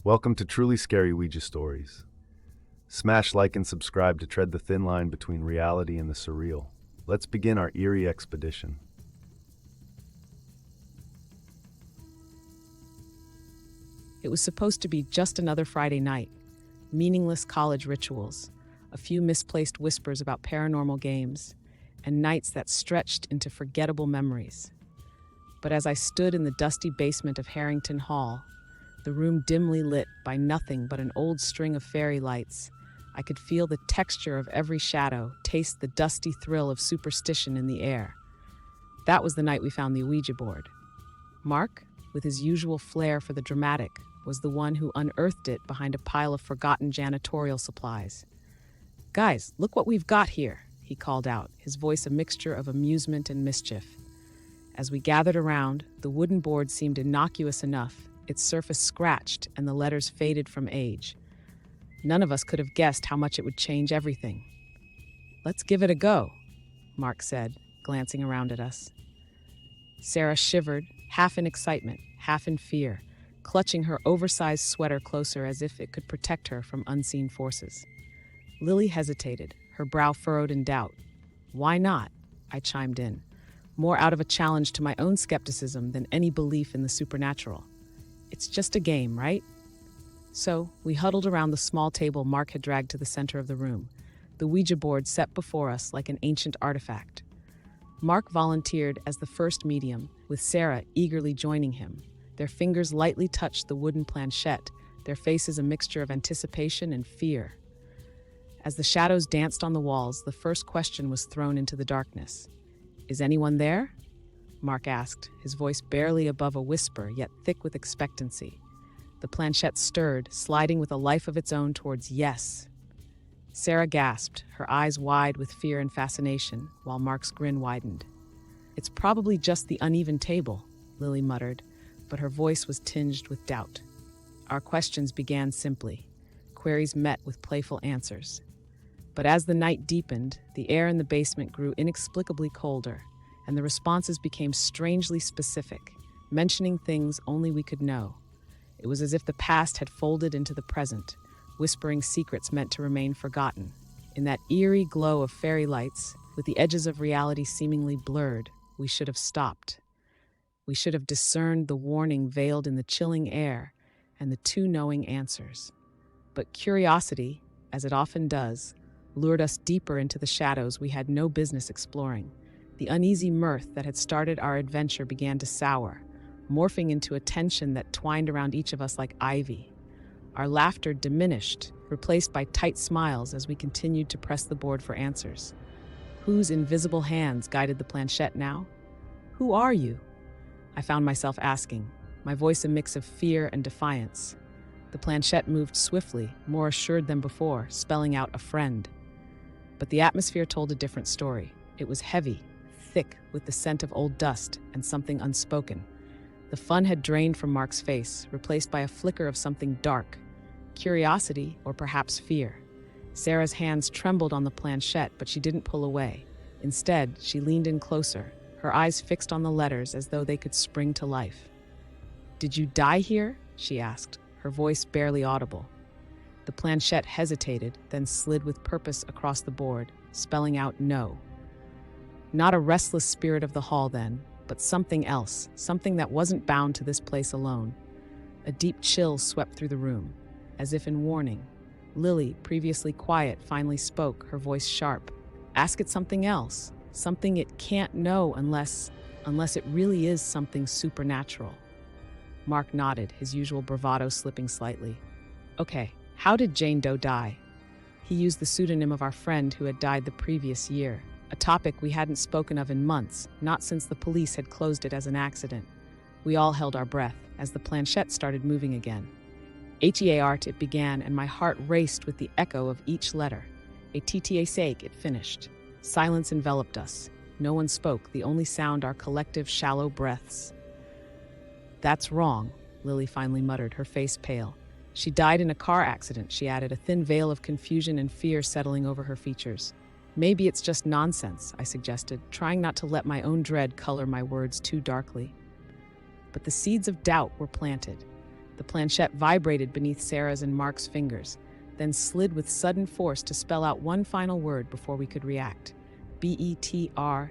Welcome to Truly Scary Ouija Stories. Smash like and subscribe to tread the thin line between reality and the surreal. Let's begin our eerie expedition. It was supposed to be just another Friday night. Meaningless college rituals, a few misplaced whispers about paranormal games, and nights that stretched into forgettable memories. But as I stood in the dusty basement of Harrington Hall, the room dimly lit by nothing but an old string of fairy lights, I could feel the texture of every shadow, taste the dusty thrill of superstition in the air. That was the night we found the Ouija board. Mark, with his usual flair for the dramatic, was the one who unearthed it behind a pile of forgotten janitorial supplies. "Guys, look what we've got here," he called out, his voice a mixture of amusement and mischief. As we gathered around, the wooden board seemed innocuous enough, its surface scratched and the letters faded from age. None of us could have guessed how much it would change everything. "Let's give it a go," Mark said, glancing around at us. Sarah shivered, half in excitement, half in fear, clutching her oversized sweater closer as if it could protect her from unseen forces. Lily hesitated, her brow furrowed in doubt. "Why not?" I chimed in, more out of a challenge to my own skepticism than any belief in the supernatural. "It's just a game, right?" So, we huddled around the small table Mark had dragged to the center of the room, the Ouija board set before us like an ancient artifact. Mark volunteered as the first medium, with Sarah eagerly joining him. Their fingers lightly touched the wooden planchette, their faces a mixture of anticipation and fear. As the shadows danced on the walls, the first question was thrown into the darkness. "Is anyone there?" Mark asked, his voice barely above a whisper, yet thick with expectancy. The planchette stirred, sliding with a life of its own towards yes. Sarah gasped, her eyes wide with fear and fascination, while Mark's grin widened. "It's probably just the uneven table," Lily muttered, but her voice was tinged with doubt. Our questions began simply, queries met with playful answers. But as the night deepened, the air in the basement grew inexplicably colder, and the responses became strangely specific, mentioning things only we could know. It was as if the past had folded into the present, whispering secrets meant to remain forgotten. In that eerie glow of fairy lights, with the edges of reality seemingly blurred, we should have stopped. We should have discerned the warning veiled in the chilling air and the two knowing answers. But curiosity, as it often does, lured us deeper into the shadows we had no business exploring. The uneasy mirth that had started our adventure began to sour, morphing into a tension that twined around each of us like ivy. Our laughter diminished, replaced by tight smiles as we continued to press the board for answers. Whose invisible hands guided the planchette now? "Who are you?" I found myself asking, my voice a mix of fear and defiance. The planchette moved swiftly, more assured than before, spelling out a friend. But the atmosphere told a different story. It was heavy, thick with the scent of old dust and something unspoken. The fun had drained from Mark's face, replaced by a flicker of something dark. Curiosity, or perhaps fear. Sarah's hands trembled on the planchette, but she didn't pull away. Instead, she leaned in closer, her eyes fixed on the letters as though they could spring to life. "Did you die here?" she asked, her voice barely audible. The planchette hesitated, then slid with purpose across the board, spelling out no. Not a restless spirit of the hall then, but something else, something that wasn't bound to this place alone. A deep chill swept through the room, as if in warning. Lily, previously quiet, finally spoke, her voice sharp. "Ask it something else, something it can't know unless it really is something supernatural." Mark nodded, his usual bravado slipping slightly. "Okay, how did Jane Doe die?" He used the pseudonym of our friend who had died the previous year, a topic we hadn't spoken of in months, not since the police had closed it as an accident. We all held our breath as the planchette started moving again. "HEART," it began, and my heart raced with the echo of each letter. "A TTA sake," it finished. Silence enveloped us. No one spoke, the only sound our collective shallow breaths. "That's wrong," Lily finally muttered, her face pale. "She died in a car accident," she added, a thin veil of confusion and fear settling over her features. "Maybe it's just nonsense," I suggested, trying not to let my own dread color my words too darkly. But the seeds of doubt were planted. The planchette vibrated beneath Sarah's and Mark's fingers, then slid with sudden force to spell out one final word before we could react. Betraal.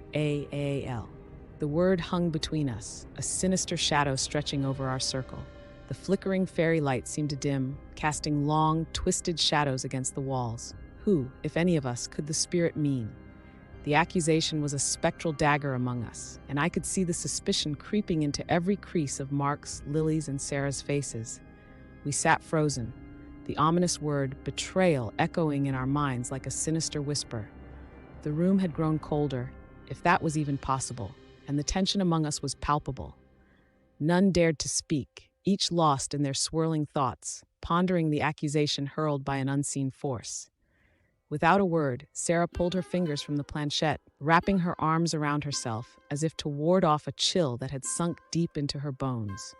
The word hung between us, a sinister shadow stretching over our circle. The flickering fairy light seemed to dim, casting long, twisted shadows against the walls. Who, if any of us, could the spirit mean? The accusation was a spectral dagger among us, and I could see the suspicion creeping into every crease of Mark's, Lily's, and Sarah's faces. We sat frozen, the ominous word betrayal echoing in our minds like a sinister whisper. The room had grown colder, if that was even possible, and the tension among us was palpable. None dared to speak, each lost in their swirling thoughts, pondering the accusation hurled by an unseen force. Without a word, Sarah pulled her fingers from the planchette, wrapping her arms around herself as if to ward off a chill that had sunk deep into her bones.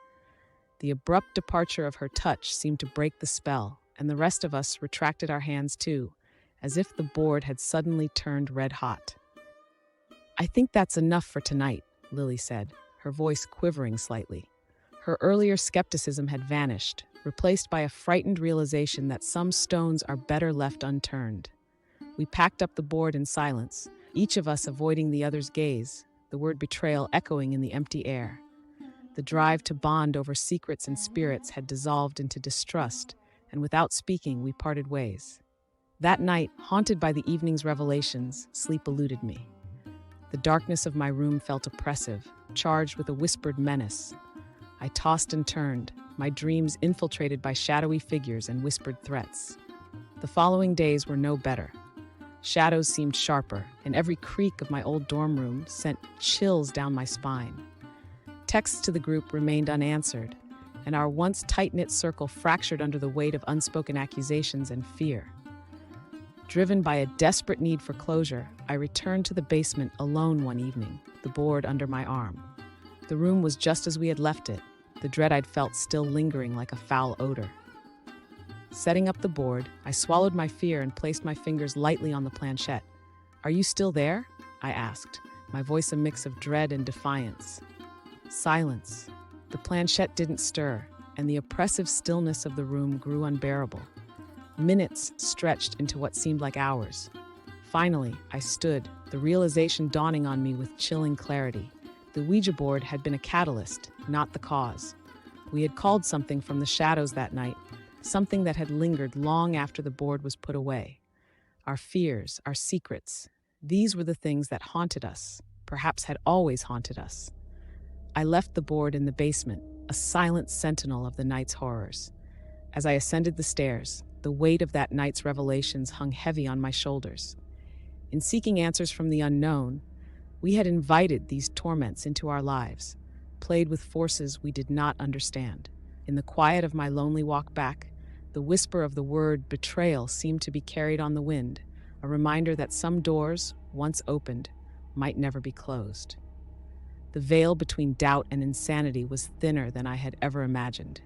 The abrupt departure of her touch seemed to break the spell, and the rest of us retracted our hands too, as if the board had suddenly turned red hot. "I think that's enough for tonight," Lily said, her voice quivering slightly. Her earlier skepticism had vanished, replaced by a frightened realization that some stones are better left unturned. We packed up the board in silence, each of us avoiding the other's gaze, the word betrayal echoing in the empty air. The drive to bond over secrets and spirits had dissolved into distrust, and without speaking, we parted ways. That night, haunted by the evening's revelations, sleep eluded me. The darkness of my room felt oppressive, charged with a whispered menace. I tossed and turned, my dreams infiltrated by shadowy figures and whispered threats. The following days were no better. Shadows seemed sharper, and every creak of my old dorm room sent chills down my spine. Texts to the group remained unanswered, and our once tight-knit circle fractured under the weight of unspoken accusations and fear. Driven by a desperate need for closure, I returned to the basement alone one evening, the board under my arm. The room was just as we had left it, the dread I'd felt still lingering like a foul odor. Setting up the board, I swallowed my fear and placed my fingers lightly on the planchette. "Are you still there?" I asked, my voice a mix of dread and defiance. Silence. The planchette didn't stir, and the oppressive stillness of the room grew unbearable. Minutes stretched into what seemed like hours. Finally, I stood, the realization dawning on me with chilling clarity. The Ouija board had been a catalyst, not the cause. We had called something from the shadows that night, something that had lingered long after the board was put away. Our fears, our secrets, these were the things that haunted us, perhaps had always haunted us. I left the board in the basement, a silent sentinel of the night's horrors. As I ascended the stairs, the weight of that night's revelations hung heavy on my shoulders. In seeking answers from the unknown, we had invited these torments into our lives, played with forces we did not understand. In the quiet of my lonely walk back, the whisper of the word betrayal seemed to be carried on the wind, a reminder that some doors, once opened, might never be closed. The veil between doubt and insanity was thinner than I had ever imagined.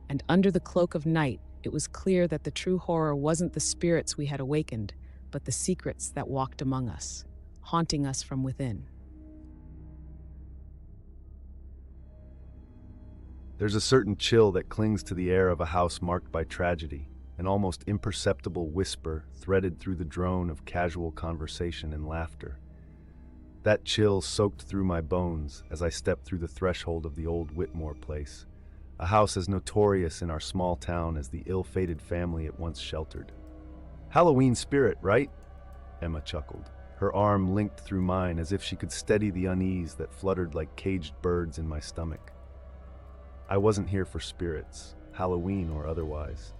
And under the cloak of night, it was clear that the true horror wasn't the spirits we had awakened, but the secrets that walked among us, haunting us from within. There's a certain chill that clings to the air of a house marked by tragedy, an almost imperceptible whisper threaded through the drone of casual conversation and laughter. That chill soaked through my bones as I stepped through the threshold of the old Whitmore place, a house as notorious in our small town as the ill-fated family it once sheltered. "Halloween spirit, right?" Emma chuckled, her arm linked through mine as if she could steady the unease that fluttered like caged birds in my stomach. I wasn't here for spirits, Halloween or otherwise.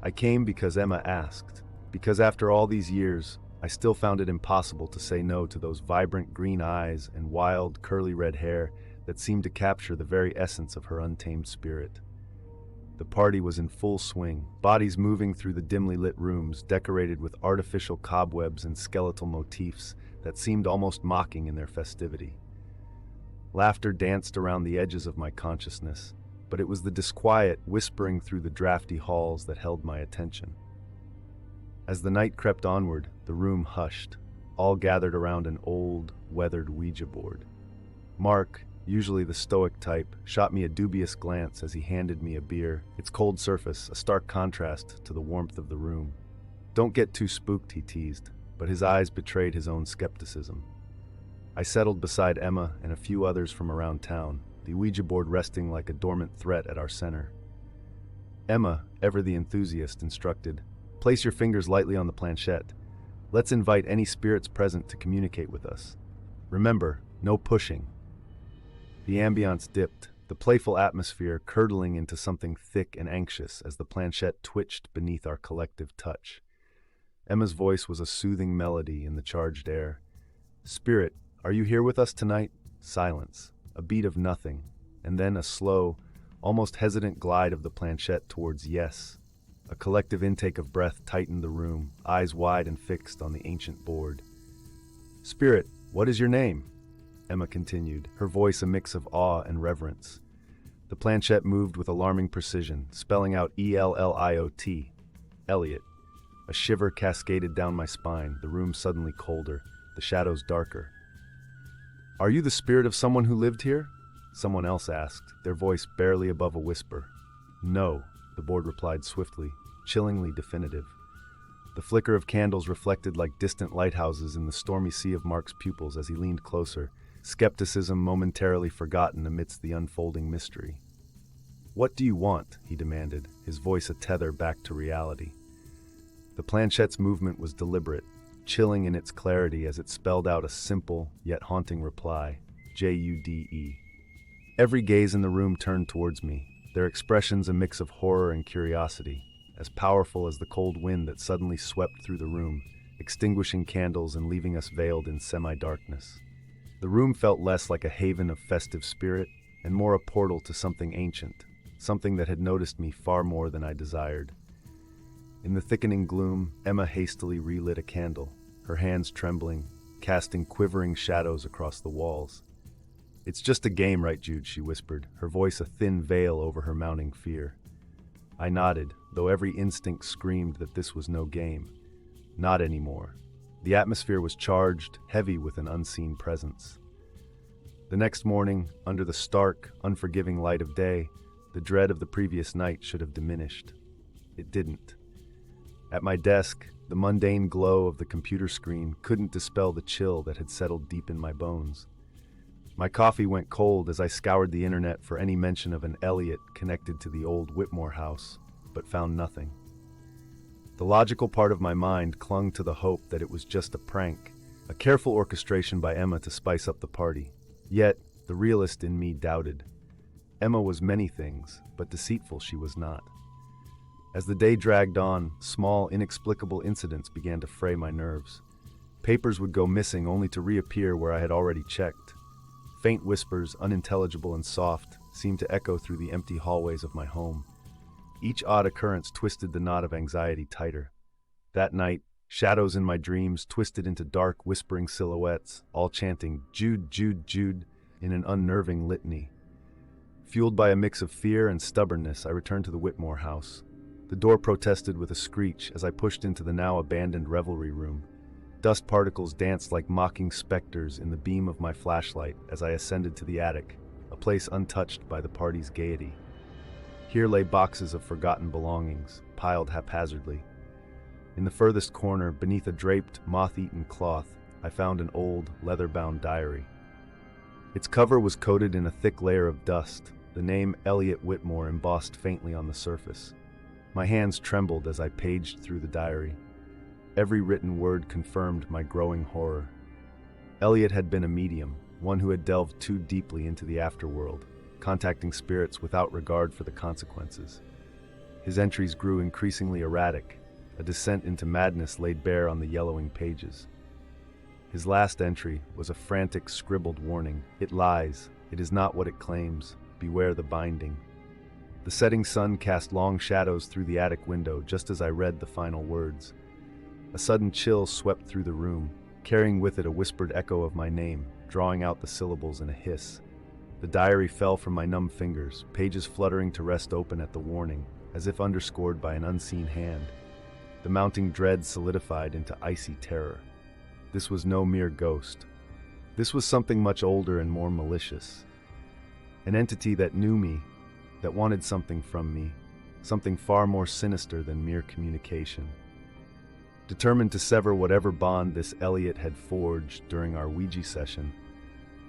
I came because Emma asked, because after all these years, I still found it impossible to say no to those vibrant green eyes and wild, curly red hair that seemed to capture the very essence of her untamed spirit. The party was in full swing, bodies moving through the dimly lit rooms decorated with artificial cobwebs and skeletal motifs that seemed almost mocking in their festivity. Laughter danced around the edges of my consciousness, but it was the disquiet whispering through the drafty halls that held my attention. As the night crept onward, the room hushed, all gathered around an old, weathered Ouija board. Mark, usually the stoic type, shot me a dubious glance as he handed me a beer, its cold surface a stark contrast to the warmth of the room. "Don't get too spooked," he teased, but his eyes betrayed his own skepticism. I settled beside Emma and a few others from around town, the Ouija board resting like a dormant threat at our center. Emma, ever the enthusiast, instructed, "Place your fingers lightly on the planchette. Let's invite any spirits present to communicate with us. Remember, no pushing." The ambiance dipped, the playful atmosphere curdling into something thick and anxious as the planchette twitched beneath our collective touch. Emma's voice was a soothing melody in the charged air. "Spirit, are you here with us tonight?" Silence, a beat of nothing, and then a slow, almost hesitant glide of the planchette towards yes. A collective intake of breath tightened the room, eyes wide and fixed on the ancient board. "Spirit, what is your name?" Emma continued, her voice a mix of awe and reverence. The planchette moved with alarming precision, spelling out Elliot. Elliot. A shiver cascaded down my spine, the room suddenly colder, the shadows darker. "Are you the spirit of someone who lived here?" Someone else asked, their voice barely above a whisper. "No," the board replied swiftly, chillingly definitive. The flicker of candles reflected like distant lighthouses in the stormy sea of Mark's pupils as he leaned closer, skepticism momentarily forgotten amidst the unfolding mystery. "What do you want?" he demanded, his voice a tether back to reality. The planchette's movement was deliberate, chilling in its clarity as it spelled out a simple, yet haunting reply, Jude. Every gaze in the room turned towards me, their expressions a mix of horror and curiosity, as powerful as the cold wind that suddenly swept through the room, extinguishing candles and leaving us veiled in semi-darkness. The room felt less like a haven of festive spirit, and more a portal to something ancient, something that had noticed me far more than I desired. In the thickening gloom, Emma hastily relit a candle, her hands trembling, casting quivering shadows across the walls. "It's just a game, right, Jude?" she whispered, her voice a thin veil over her mounting fear. I nodded, though every instinct screamed that this was no game. Not anymore. The atmosphere was charged, heavy with an unseen presence. The next morning, under the stark, unforgiving light of day, the dread of the previous night should have diminished. It didn't. At my desk, the mundane glow of the computer screen couldn't dispel the chill that had settled deep in my bones. My coffee went cold as I scoured the internet for any mention of an Elliot connected to the old Whitmore house, but found nothing. The logical part of my mind clung to the hope that it was just a prank, a careful orchestration by Emma to spice up the party. Yet, the realist in me doubted. Emma was many things, but deceitful she was not. As the day dragged on, small, inexplicable incidents began to fray my nerves. Papers would go missing only to reappear where I had already checked. Faint whispers, unintelligible and soft, seemed to echo through the empty hallways of my home. Each odd occurrence twisted the knot of anxiety tighter. That night, shadows in my dreams twisted into dark, whispering silhouettes, all chanting, "Jude, Jude, Jude," in an unnerving litany. Fueled by a mix of fear and stubbornness, I returned to the Whitmore house. The door protested with a screech as I pushed into the now abandoned revelry room. Dust particles danced like mocking specters in the beam of my flashlight as I ascended to the attic, a place untouched by the party's gaiety. Here lay boxes of forgotten belongings, piled haphazardly. In the furthest corner, beneath a draped, moth-eaten cloth, I found an old, leather-bound diary. Its cover was coated in a thick layer of dust, the name Elliot Whitmore embossed faintly on the surface. My hands trembled as I paged through the diary. Every written word confirmed my growing horror. Elliot had been a medium, one who had delved too deeply into the afterworld, contacting spirits without regard for the consequences. His entries grew increasingly erratic, a descent into madness laid bare on the yellowing pages. His last entry was a frantic, scribbled warning. "It lies. It is not what it claims. Beware the binding." The setting sun cast long shadows through the attic window just as I read the final words. A sudden chill swept through the room, carrying with it a whispered echo of my name, drawing out the syllables in a hiss. The diary fell from my numb fingers, pages fluttering to rest open at the warning, as if underscored by an unseen hand. The mounting dread solidified into icy terror. This was no mere ghost. This was something much older and more malicious. An entity that knew me, that wanted something from me, something far more sinister than mere communication. Determined to sever whatever bond this Elliot had forged during our Ouija session,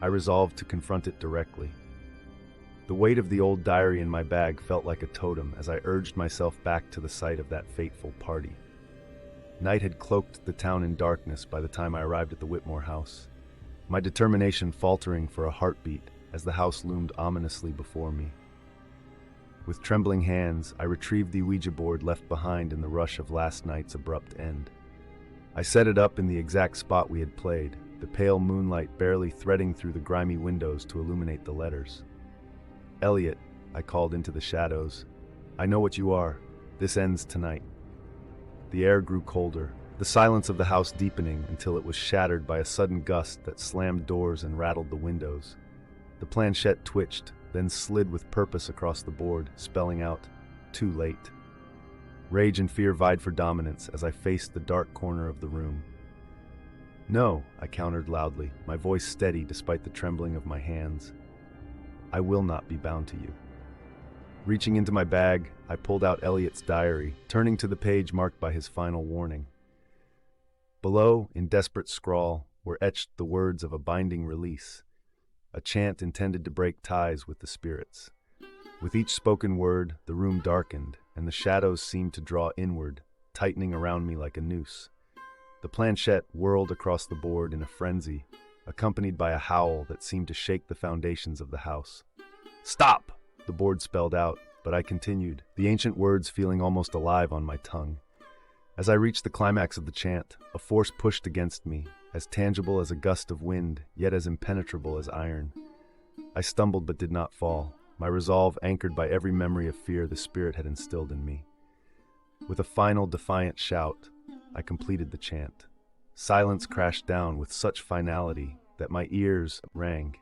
I resolved to confront it directly. The weight of the old diary in my bag felt like a totem as I urged myself back to the site of that fateful party. Night had cloaked the town in darkness by the time I arrived at the Whitmore house, my determination faltering for a heartbeat as the house loomed ominously before me. With trembling hands, I retrieved the Ouija board left behind in the rush of last night's abrupt end. I set it up in the exact spot we had played, the pale moonlight barely threading through the grimy windows to illuminate the letters. "Elliot," I called into the shadows, "I know what you are. This ends tonight." The air grew colder, the silence of the house deepening until it was shattered by a sudden gust that slammed doors and rattled the windows. The planchette twitched, then slid with purpose across the board, spelling out, "Too late." Rage and fear vied for dominance as I faced the dark corner of the room. "No," I countered loudly, my voice steady despite the trembling of my hands. "I will not be bound to you." Reaching into my bag, I pulled out Elliot's diary, turning to the page marked by his final warning. Below, in desperate scrawl, were etched the words of a binding release, a chant intended to break ties with the spirits. With each spoken word, the room darkened, and the shadows seemed to draw inward, tightening around me like a noose. The planchette whirled across the board in a frenzy, accompanied by a howl that seemed to shake the foundations of the house. "Stop!" the board spelled out, but I continued, the ancient words feeling almost alive on my tongue. As I reached the climax of the chant, a force pushed against me, as tangible as a gust of wind, yet as impenetrable as iron. I stumbled but did not fall, my resolve anchored by every memory of fear the spirit had instilled in me. With a final defiant shout, I completed the chant. Silence crashed down with such finality that my ears rang.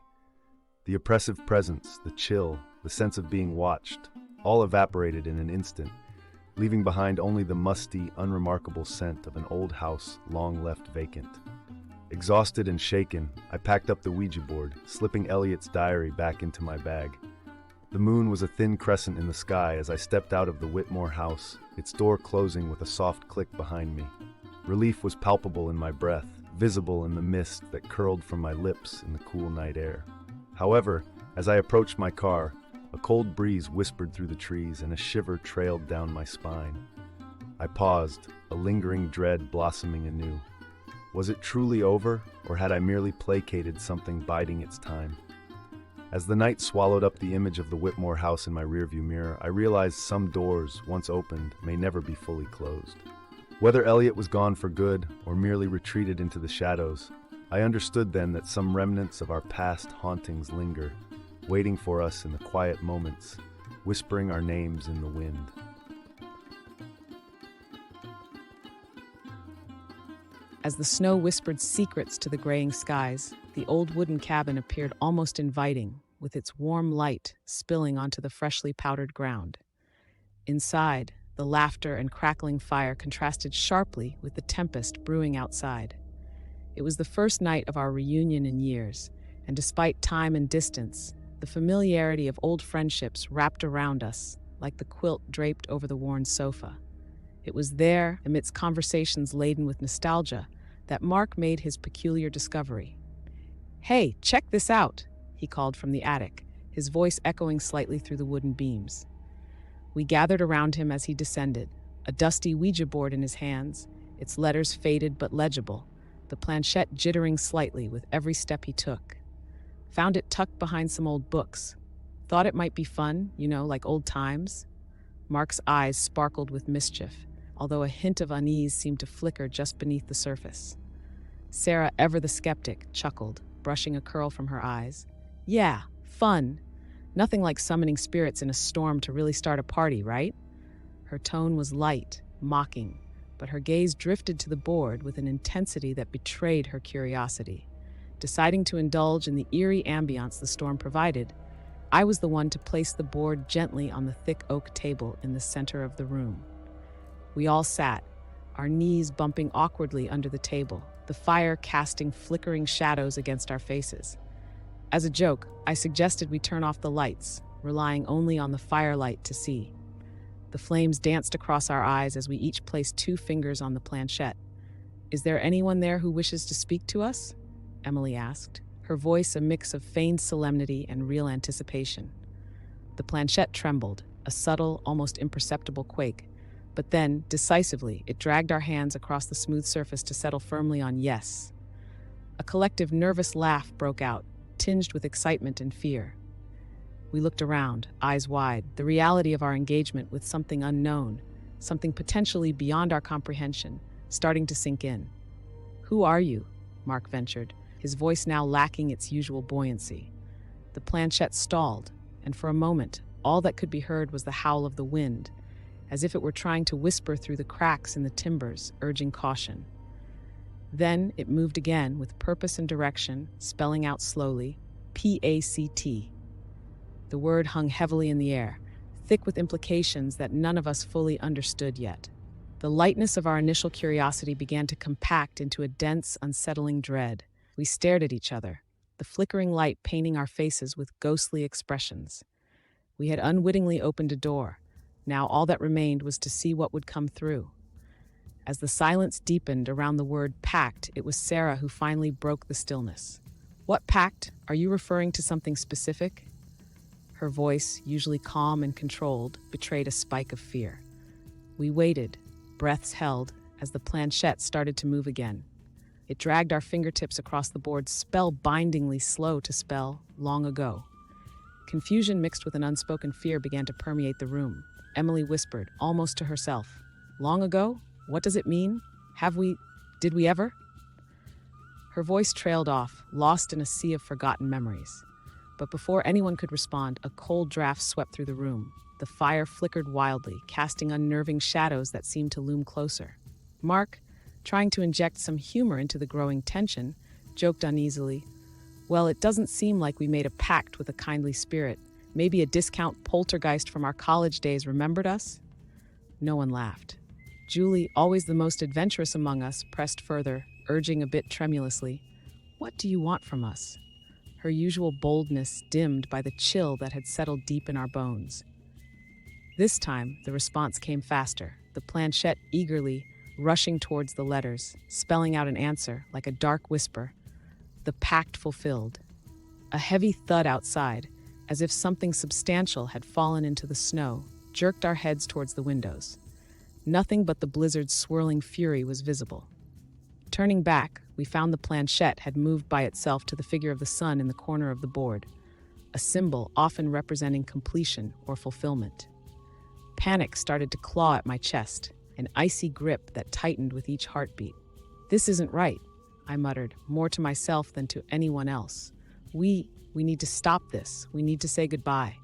The oppressive presence, the chill, the sense of being watched, all evaporated in an instant, leaving behind only the musty, unremarkable scent of an old house long left vacant. Exhausted and shaken, I packed up the Ouija board, slipping Elliot's diary back into my bag. The moon was a thin crescent in the sky as I stepped out of the Whitmore house, its door closing with a soft click behind me. Relief was palpable in my breath, visible in the mist that curled from my lips in the cool night air. However, as I approached my car, a cold breeze whispered through the trees and a shiver trailed down my spine. I paused, a lingering dread blossoming anew. Was it truly over, or had I merely placated something biding its time? As the night swallowed up the image of the Whitmore house in my rearview mirror, I realized some doors, once opened, may never be fully closed. Whether Elliot was gone for good, or merely retreated into the shadows, I understood then that some remnants of our past hauntings linger, waiting for us in the quiet moments, whispering our names in the wind. As the snow whispered secrets to the graying skies, the old wooden cabin appeared almost inviting, with its warm light spilling onto the freshly powdered ground. Inside, the laughter and crackling fire contrasted sharply with the tempest brewing outside. It was the first night of our reunion in years, and despite time and distance, the familiarity of old friendships wrapped around us like the quilt draped over the worn sofa. It was there, amidst conversations laden with nostalgia, that Mark made his peculiar discovery. "Hey, check this out," he called from the attic, his voice echoing slightly through the wooden beams. We gathered around him as he descended, a dusty Ouija board in his hands, its letters faded but legible, the planchette jittering slightly with every step he took. Found it tucked behind some old books. Thought it might be fun, like old times. Mark's eyes sparkled with mischief, although a hint of unease seemed to flicker just beneath the surface. Sarah, ever the skeptic, chuckled, brushing a curl from her eyes. "Yeah, fun. Nothing like summoning spirits in a storm to really start a party, right?" Her tone was light, mocking, but her gaze drifted to the board with an intensity that betrayed her curiosity. Deciding to indulge in the eerie ambiance the storm provided, I was the one to place the board gently on the thick oak table in the center of the room. We all sat, our knees bumping awkwardly under the table, the fire casting flickering shadows against our faces. As a joke, I suggested we turn off the lights, relying only on the firelight to see. The flames danced across our eyes as we each placed 2 fingers on the planchette. "Is there anyone there who wishes to speak to us?" Emily asked, her voice a mix of feigned solemnity and real anticipation. The planchette trembled, a subtle, almost imperceptible quake, but then, decisively, it dragged our hands across the smooth surface to settle firmly on yes. A collective nervous laugh broke out, tinged with excitement and fear. We looked around, eyes wide, the reality of our engagement with something unknown, something potentially beyond our comprehension, starting to sink in. "Who are you?" Mark ventured, his voice now lacking its usual buoyancy. The planchette stalled, and for a moment, all that could be heard was the howl of the wind, as if it were trying to whisper through the cracks in the timbers, urging caution. Then it moved again with purpose and direction, spelling out slowly, PACT. The word hung heavily in the air, thick with implications that none of us fully understood yet. The lightness of our initial curiosity began to compact into a dense, unsettling dread. We stared at each other, the flickering light painting our faces with ghostly expressions. We had unwittingly opened a door. Now all that remained was to see what would come through. As the silence deepened around the word pact, it was Sarah who finally broke the stillness. "What pact? Are you referring to something specific?" Her voice, usually calm and controlled, betrayed a spike of fear. We waited, breaths held, as the planchette started to move again. It dragged our fingertips across the board, spellbindingly slow to spell long ago. Confusion mixed with an unspoken fear began to permeate the room. Emily whispered, almost to herself, "Long ago? What does it mean? Did we ever?" Her voice trailed off, lost in a sea of forgotten memories. But before anyone could respond, a cold draft swept through the room. The fire flickered wildly, casting unnerving shadows that seemed to loom closer. Mark, trying to inject some humor into the growing tension, joked uneasily, "Well, it doesn't seem like we made a pact with a kindly spirit. Maybe a discount poltergeist from our college days remembered us?" No one laughed. Julie, always the most adventurous among us, pressed further, urging a bit tremulously, "What do you want from us?" Her usual boldness dimmed by the chill that had settled deep in our bones. This time, the response came faster, the planchette eagerly rushing towards the letters, spelling out an answer like a dark whisper. The pact fulfilled. A heavy thud outside, as if something substantial had fallen into the snow, jerked our heads towards the windows. Nothing but the blizzard's swirling fury was visible. Turning back, we found the planchette had moved by itself to the figure of the sun in the corner of the board, a symbol often representing completion or fulfillment. Panic started to claw at my chest, an icy grip that tightened with each heartbeat. "This isn't right," I muttered, more to myself than to anyone else. We need to stop this. We need to say goodbye."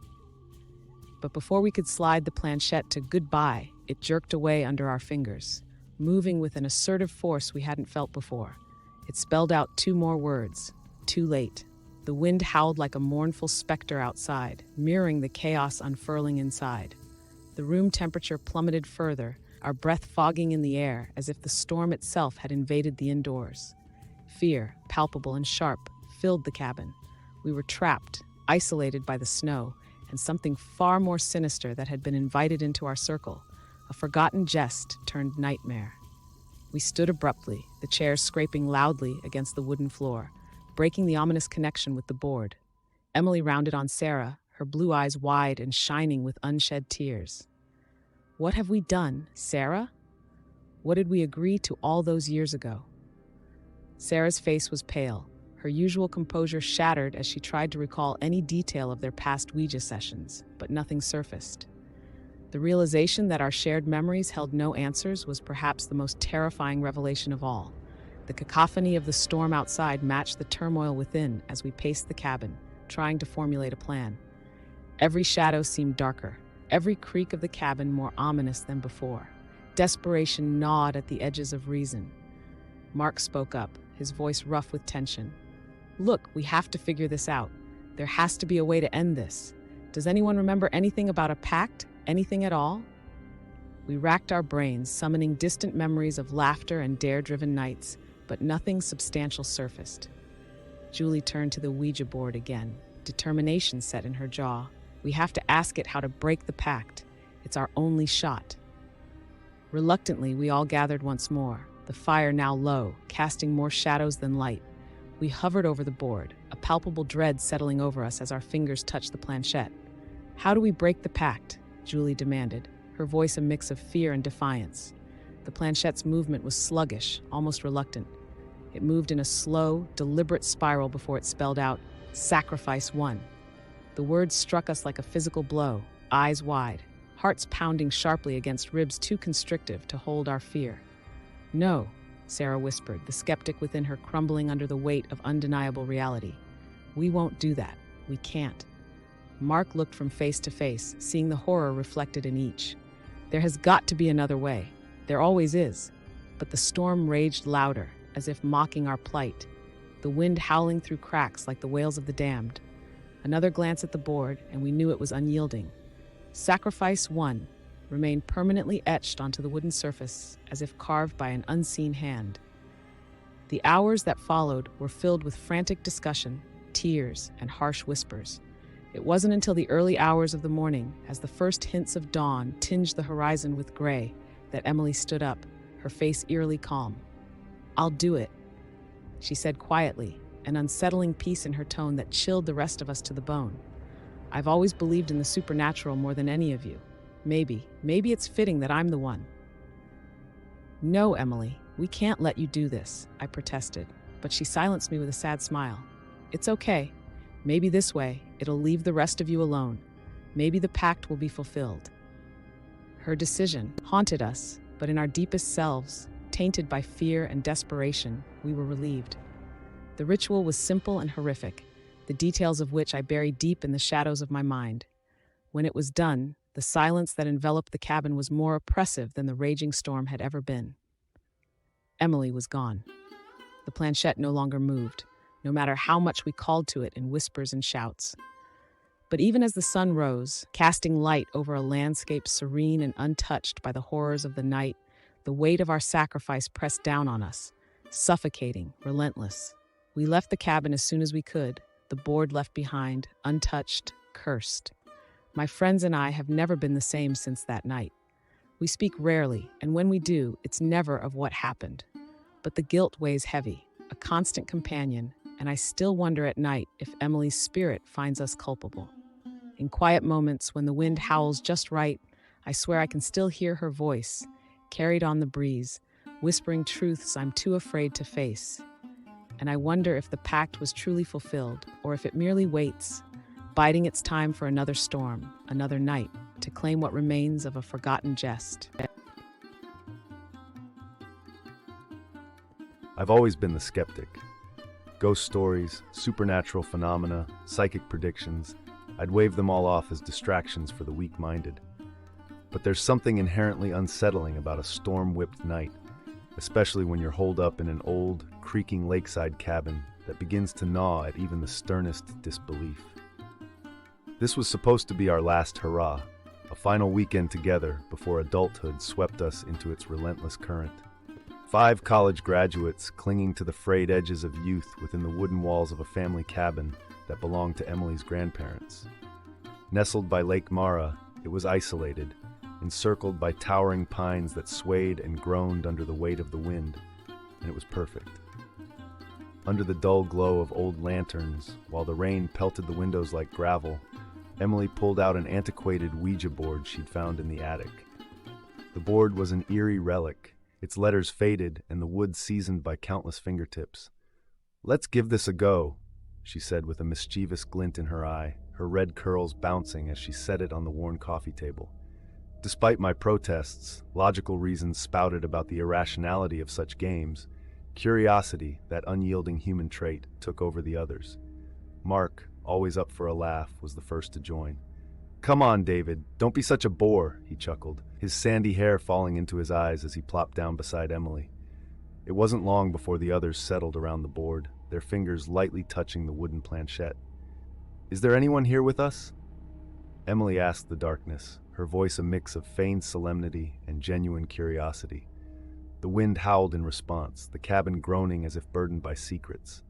But before we could slide the planchette to goodbye, it jerked away under our fingers, moving with an assertive force we hadn't felt before. It spelled out 2 more words, "Too late." The wind howled like a mournful specter outside, mirroring the chaos unfurling inside. The room temperature plummeted further, our breath fogging in the air as if the storm itself had invaded the indoors. Fear, palpable and sharp, filled the cabin. We were trapped, isolated by the snow, and something far more sinister that had been invited into our circle, a forgotten jest turned nightmare. We stood abruptly, the chairs scraping loudly against the wooden floor, breaking the ominous connection with the board. Emily rounded on Sarah, her blue eyes wide and shining with unshed tears. "What have we done, Sarah? What did we agree to all those years ago?" Sarah's face was pale, her usual composure shattered as she tried to recall any detail of their past Ouija sessions, but nothing surfaced. The realization that our shared memories held no answers was perhaps the most terrifying revelation of all. The cacophony of the storm outside matched the turmoil within as we paced the cabin, trying to formulate a plan. Every shadow seemed darker, every creak of the cabin more ominous than before. Desperation gnawed at the edges of reason. Mark spoke up, his voice rough with tension. "Look, we have to figure this out. There has to be a way to end this. Does anyone remember anything about a pact? Anything at all?" We racked our brains, summoning distant memories of laughter and dare-driven nights, but nothing substantial surfaced. Julie turned to the Ouija board again, determination set in her jaw. We have to ask it how to break the pact. It's our only shot. Reluctantly, we all gathered once more, the fire now low, casting more shadows than light. We hovered over the board, a palpable dread settling over us as our fingers touched the planchette. How do we break the pact? Julie demanded, her voice a mix of fear and defiance. The planchette's movement was sluggish, almost reluctant. It moved in a slow, deliberate spiral before it spelled out, "Sacrifice 1." The words struck us like a physical blow, eyes wide, hearts pounding sharply against ribs too constrictive to hold our fear. "No," Sarah whispered, the skeptic within her crumbling under the weight of undeniable reality. "We won't do that. We can't." Mark looked from face to face, seeing the horror reflected in each. There has got to be another way. There always is. But the storm raged louder, as if mocking our plight, the wind howling through cracks like the wails of the damned. Another glance at the board, and we knew it was unyielding. Sacrifice 1 remained permanently etched onto the wooden surface, as if carved by an unseen hand. The hours that followed were filled with frantic discussion, tears, and harsh whispers. It wasn't until the early hours of the morning, as the first hints of dawn tinged the horizon with gray, that Emily stood up, her face eerily calm. "I'll do it," she said quietly, an unsettling peace in her tone that chilled the rest of us to the bone. "I've always believed in the supernatural more than any of you. Maybe it's fitting that I'm the one." "No, Emily, we can't let you do this," I protested, but she silenced me with a sad smile. "It's okay. Maybe this way, it'll leave the rest of you alone. Maybe the pact will be fulfilled." Her decision haunted us, but in our deepest selves, tainted by fear and desperation, we were relieved. The ritual was simple and horrific, the details of which I buried deep in the shadows of my mind. When it was done, the silence that enveloped the cabin was more oppressive than the raging storm had ever been. Emily was gone. The planchette no longer moved, no matter how much we called to it in whispers and shouts. But even as the sun rose, casting light over a landscape serene and untouched by the horrors of the night, the weight of our sacrifice pressed down on us, suffocating, relentless. We left the cabin as soon as we could, the board left behind, untouched, cursed. My friends and I have never been the same since that night. We speak rarely, and when we do, it's never of what happened. But the guilt weighs heavy, a constant companion, and I still wonder at night if Emily's spirit finds us culpable. In quiet moments, when the wind howls just right, I swear I can still hear her voice, carried on the breeze, whispering truths I'm too afraid to face. And I wonder if the pact was truly fulfilled, or if it merely waits, biding its time for another storm, another night, to claim what remains of a forgotten jest. I've always been the skeptic. Ghost stories, supernatural phenomena, psychic predictions, I'd wave them all off as distractions for the weak-minded. But there's something inherently unsettling about a storm-whipped night, especially when you're holed up in an old, creaking lakeside cabin that begins to gnaw at even the sternest disbelief. This was supposed to be our last hurrah, a final weekend together before adulthood swept us into its relentless current. 5 college graduates clinging to the frayed edges of youth within the wooden walls of a family cabin that belonged to Emily's grandparents. Nestled by Lake Mara, it was isolated, encircled by towering pines that swayed and groaned under the weight of the wind, and it was perfect. Under the dull glow of old lanterns, while the rain pelted the windows like gravel, Emily pulled out an antiquated Ouija board she'd found in the attic. The board was an eerie relic, its letters faded and the wood seasoned by countless fingertips. "Let's give this a go," she said with a mischievous glint in her eye, her red curls bouncing as she set it on the worn coffee table. Despite my protests, logical reasons spouted about the irrationality of such games. Curiosity, that unyielding human trait, took over the others. Mark, always up for a laugh, was the first to join. "Come on, David, don't be such a bore," he chuckled, his sandy hair falling into his eyes as he plopped down beside Emily. It wasn't long before the others settled around the board, their fingers lightly touching the wooden planchette. "Is there anyone here with us?" Emily asked the darkness, her voice a mix of feigned solemnity and genuine curiosity. The wind howled in response, the cabin groaning as if burdened by secrets.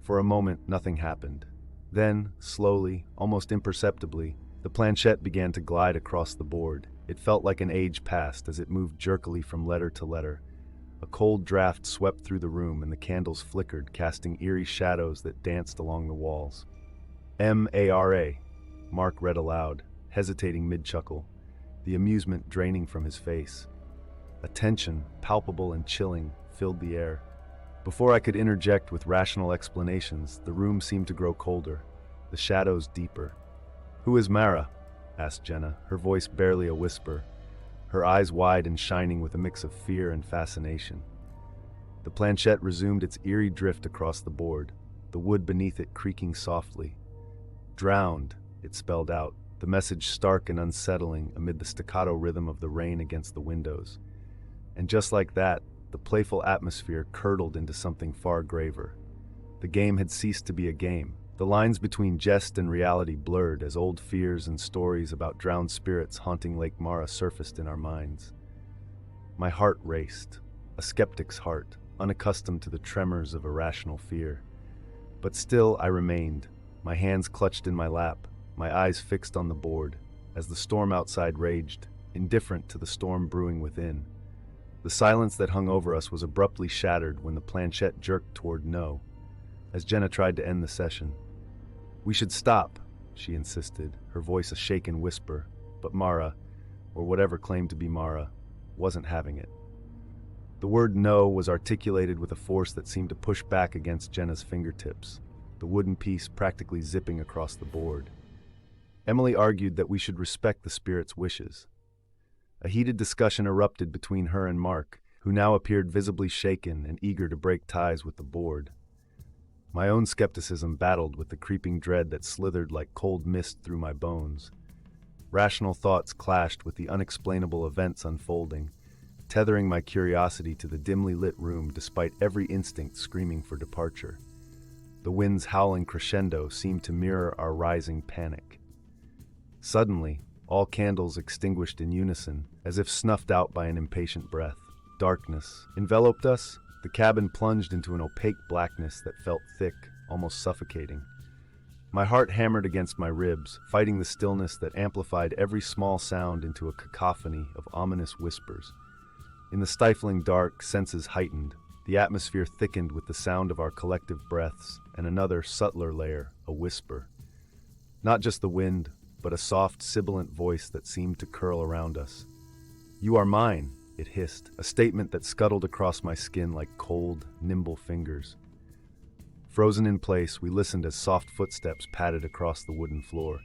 For a moment, nothing happened. Then, slowly, almost imperceptibly, the planchette began to glide across the board. It felt like an age passed as it moved jerkily from letter to letter. A cold draft swept through the room and the candles flickered, casting eerie shadows that danced along the walls. M-A-R-A, Mark read aloud, hesitating mid-chuckle, the amusement draining from his face. A tension, palpable and chilling, filled the air. Before I could interject with rational explanations, the room seemed to grow colder, the shadows deeper. "Who is Mara?" asked Jenna, her voice barely a whisper, her eyes wide and shining with a mix of fear and fascination. The planchette resumed its eerie drift across the board, the wood beneath it creaking softly. "Drowned," it spelled out, the message stark and unsettling amid the staccato rhythm of the rain against the windows. And just like that, the playful atmosphere curdled into something far graver. The game had ceased to be a game. The lines between jest and reality blurred as old fears and stories about drowned spirits haunting Lake Mara surfaced in our minds. My heart raced, a skeptic's heart, unaccustomed to the tremors of irrational fear. But still I remained, my hands clutched in my lap, my eyes fixed on the board, as the storm outside raged, indifferent to the storm brewing within. The silence that hung over us was abruptly shattered when the planchette jerked toward no, as Jenna tried to end the session. "We should stop," she insisted, her voice a shaken whisper, but Mara, or whatever claimed to be Mara, wasn't having it. The word no was articulated with a force that seemed to push back against Jenna's fingertips, the wooden piece practically zipping across the board. Emily argued that we should respect the spirit's wishes. A heated discussion erupted between her and Mark, who now appeared visibly shaken and eager to break ties with the board. My own skepticism battled with the creeping dread that slithered like cold mist through my bones. Rational thoughts clashed with the unexplainable events unfolding, tethering my curiosity to the dimly lit room despite every instinct screaming for departure. The wind's howling crescendo seemed to mirror our rising panic. Suddenly, all candles extinguished in unison, as if snuffed out by an impatient breath. Darkness enveloped us. The cabin plunged into an opaque blackness that felt thick, almost suffocating. My heart hammered against my ribs, fighting the stillness that amplified every small sound into a cacophony of ominous whispers. In the stifling dark, senses heightened. The atmosphere thickened with the sound of our collective breaths, and another, subtler layer, a whisper. Not just the wind, but a soft, sibilant voice that seemed to curl around us. "You are mine," it hissed, a statement that scuttled across my skin like cold, nimble fingers. Frozen in place, we listened as soft footsteps padded across the wooden floor.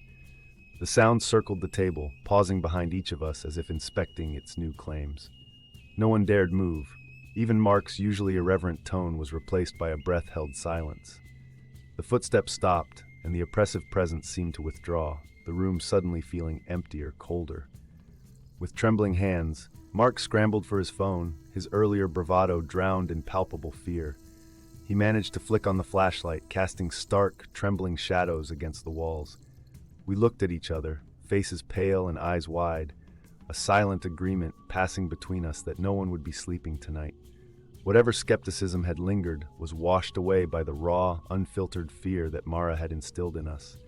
The sound circled the table, pausing behind each of us as if inspecting its new claims. No one dared move. Even Mark's usually irreverent tone was replaced by a breath-held silence. The footsteps stopped, and the oppressive presence seemed to withdraw, the room suddenly feeling emptier, colder. With trembling hands, Mark scrambled for his phone, his earlier bravado drowned in palpable fear. He managed to flick on the flashlight, casting stark, trembling shadows against the walls. We looked at each other, faces pale and eyes wide, a silent agreement passing between us that no one would be sleeping tonight. Whatever skepticism had lingered was washed away by the raw, unfiltered fear that Mara had instilled in us,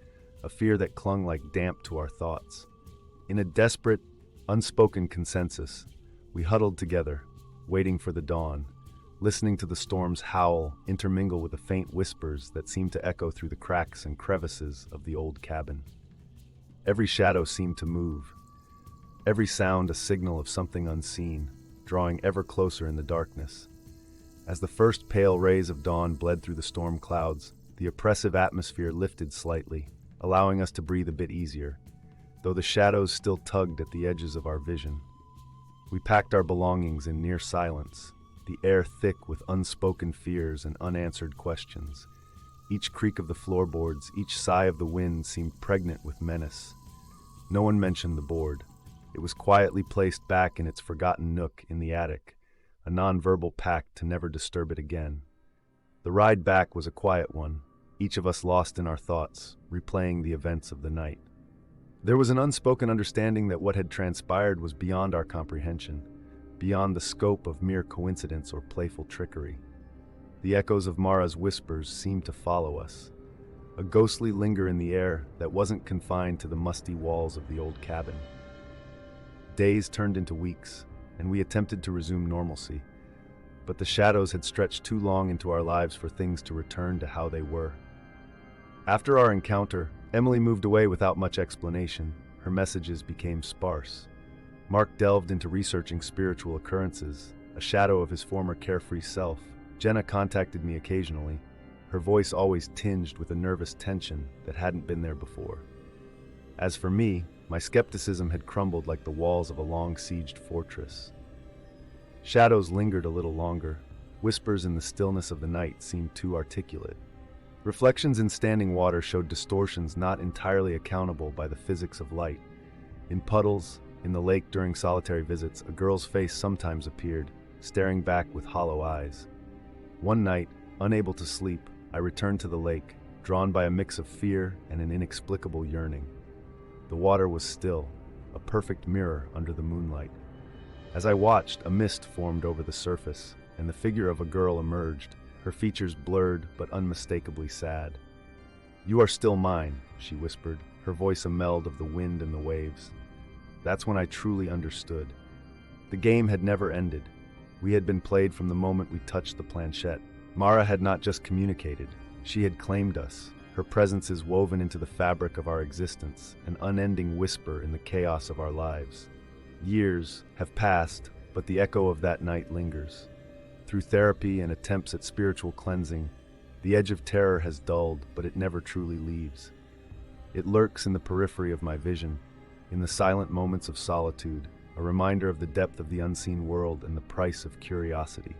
a fear that clung like damp to our thoughts. In a desperate, unspoken consensus, we huddled together, waiting for the dawn, listening to the storm's howl intermingle with the faint whispers that seemed to echo through the cracks and crevices of the old cabin. Every shadow seemed to move, every sound a signal of something unseen, drawing ever closer in the darkness. As the first pale rays of dawn bled through the storm clouds, the oppressive atmosphere lifted slightly, allowing us to breathe a bit easier, though the shadows still tugged at the edges of our vision. We packed our belongings in near silence, the air thick with unspoken fears and unanswered questions. Each creak of the floorboards, each sigh of the wind seemed pregnant with menace. No one mentioned the board. It was quietly placed back in its forgotten nook in the attic, a non-verbal pact to never disturb it again. The ride back was a quiet one, each of us lost in our thoughts, replaying the events of the night. There was an unspoken understanding that what had transpired was beyond our comprehension, beyond the scope of mere coincidence or playful trickery. The echoes of Mara's whispers seemed to follow us, a ghostly linger in the air that wasn't confined to the musty walls of the old cabin. Days turned into weeks, and we attempted to resume normalcy, but the shadows had stretched too long into our lives for things to return to how they were. After our encounter, Emily moved away without much explanation. Her messages became sparse. Mark delved into researching spiritual occurrences, a shadow of his former carefree self. Jenna contacted me occasionally, her voice always tinged with a nervous tension that hadn't been there before. As for me, my skepticism had crumbled like the walls of a long-sieged fortress. Shadows lingered a little longer. Whispers in the stillness of the night seemed too articulate. Reflections in standing water showed distortions not entirely accountable by the physics of light. In puddles, in the lake during solitary visits, a girl's face sometimes appeared, staring back with hollow eyes. One night, unable to sleep, I returned to the lake, drawn by a mix of fear and an inexplicable yearning. The water was still, a perfect mirror under the moonlight. As I watched, a mist formed over the surface, and the figure of a girl emerged, her features blurred but unmistakably sad. "You are still mine," she whispered, her voice a meld of the wind and the waves. That's when I truly understood. The game had never ended. We had been played from the moment we touched the planchette. Mara had not just communicated, she had claimed us. Her presence is woven into the fabric of our existence, an unending whisper in the chaos of our lives. Years have passed, but the echo of that night lingers. Through therapy and attempts at spiritual cleansing, the edge of terror has dulled, but it never truly leaves. It lurks in the periphery of my vision, in the silent moments of solitude, a reminder of the depth of the unseen world and the price of curiosity.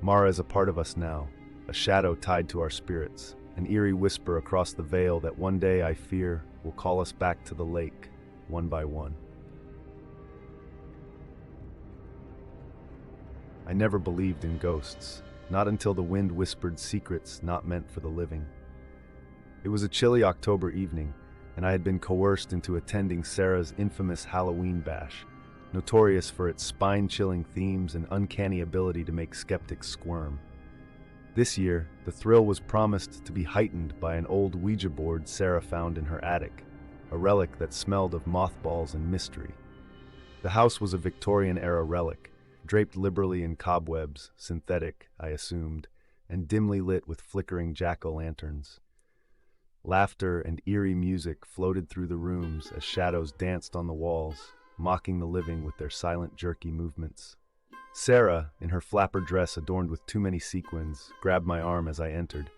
Mara is a part of us now, a shadow tied to our spirits, an eerie whisper across the veil that one day, I fear, will call us back to the lake, one by one. I never believed in ghosts, not until the wind whispered secrets not meant for the living. It was a chilly October evening, and I had been coerced into attending Sarah's infamous Halloween bash, notorious for its spine-chilling themes and uncanny ability to make skeptics squirm. This year, the thrill was promised to be heightened by an old Ouija board Sarah found in her attic, a relic that smelled of mothballs and mystery. The house was a Victorian-era relic, draped liberally in cobwebs, synthetic, I assumed, and dimly lit with flickering jack-o'-lanterns. Laughter and eerie music floated through the rooms as shadows danced on the walls, mocking the living with their silent, jerky movements. Sarah, in her flapper dress adorned with too many sequins, grabbed my arm as I entered,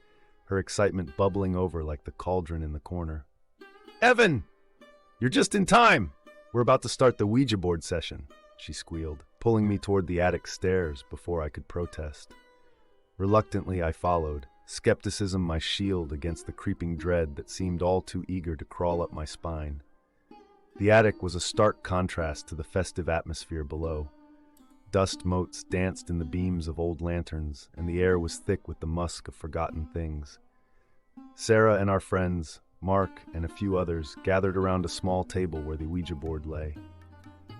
her excitement bubbling over like the cauldron in the corner. "Evan! You're just in time! We're about to start the Ouija board session," she squealed, pulling me toward the attic stairs before I could protest. Reluctantly, I followed, skepticism my shield against the creeping dread that seemed all too eager to crawl up my spine. The attic was a stark contrast to the festive atmosphere below. Dust motes danced in the beams of old lanterns, and the air was thick with the musk of forgotten things. Sarah and our friends, Mark and a few others, gathered around a small table where the Ouija board lay.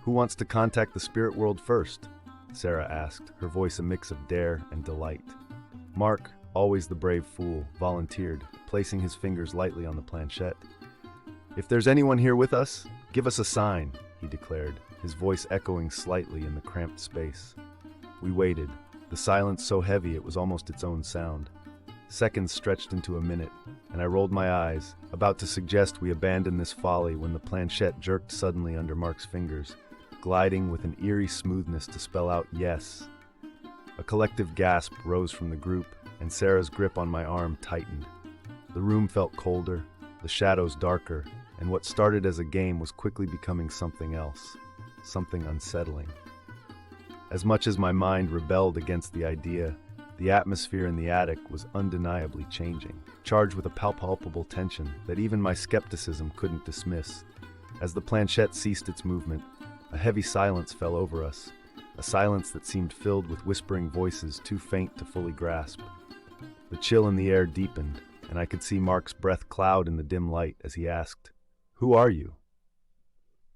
"Who wants to contact the spirit world first?" Sarah asked, her voice a mix of dare and delight. Mark, always the brave fool, volunteered, placing his fingers lightly on the planchette. "If there's anyone here with us, give us a sign," he declared, his voice echoing slightly in the cramped space. We waited, the silence so heavy it was almost its own sound. Seconds stretched into a minute, and I rolled my eyes, about to suggest we abandon this folly when the planchette jerked suddenly under Mark's fingers, gliding with an eerie smoothness to spell out yes. A collective gasp rose from the group, and Sarah's grip on my arm tightened. The room felt colder, the shadows darker, and what started as a game was quickly becoming something else, something unsettling. As much as my mind rebelled against the idea, the atmosphere in the attic was undeniably changing, charged with a palpable tension that even my skepticism couldn't dismiss. As the planchette ceased its movement, a heavy silence fell over us, a silence that seemed filled with whispering voices too faint to fully grasp. The chill in the air deepened, and I could see Mark's breath cloud in the dim light as he asked, "Who are you?"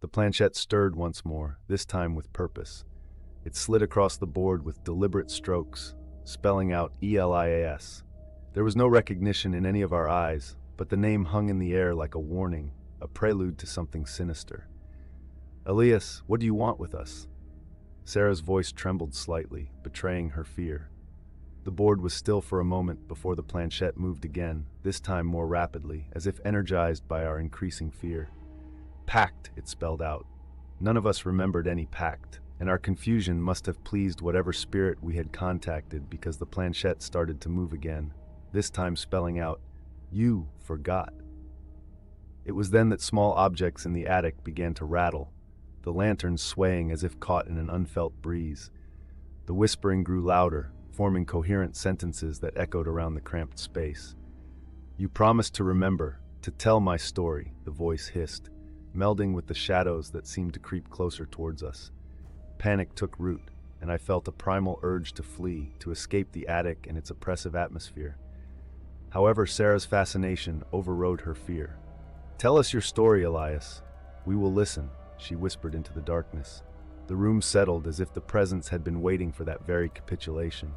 The planchette stirred once more, this time with purpose. It slid across the board with deliberate strokes, spelling out Elias. There was no recognition in any of our eyes, but the name hung in the air like a warning, a prelude to something sinister. Elias, what do you want with us? Sarah's voice trembled slightly, betraying her fear. The board was still for a moment before the planchette moved again, this time more rapidly, as if energized by our increasing fear. Pact, it spelled out. None of us remembered any pact, and our confusion must have pleased whatever spirit we had contacted because the planchette started to move again, this time spelling out, "You forgot." It was then that small objects in the attic began to rattle, the lanterns swaying as if caught in an unfelt breeze. The whispering grew louder, forming coherent sentences that echoed around the cramped space. "You promised to remember, to tell my story," the voice hissed, melding with the shadows that seemed to creep closer towards us. Panic took root, and I felt a primal urge to flee, to escape the attic and its oppressive atmosphere. However, Sarah's fascination overrode her fear. "Tell us your story, Elias. We will listen," she whispered into the darkness. The room settled as if the presence had been waiting for that very capitulation.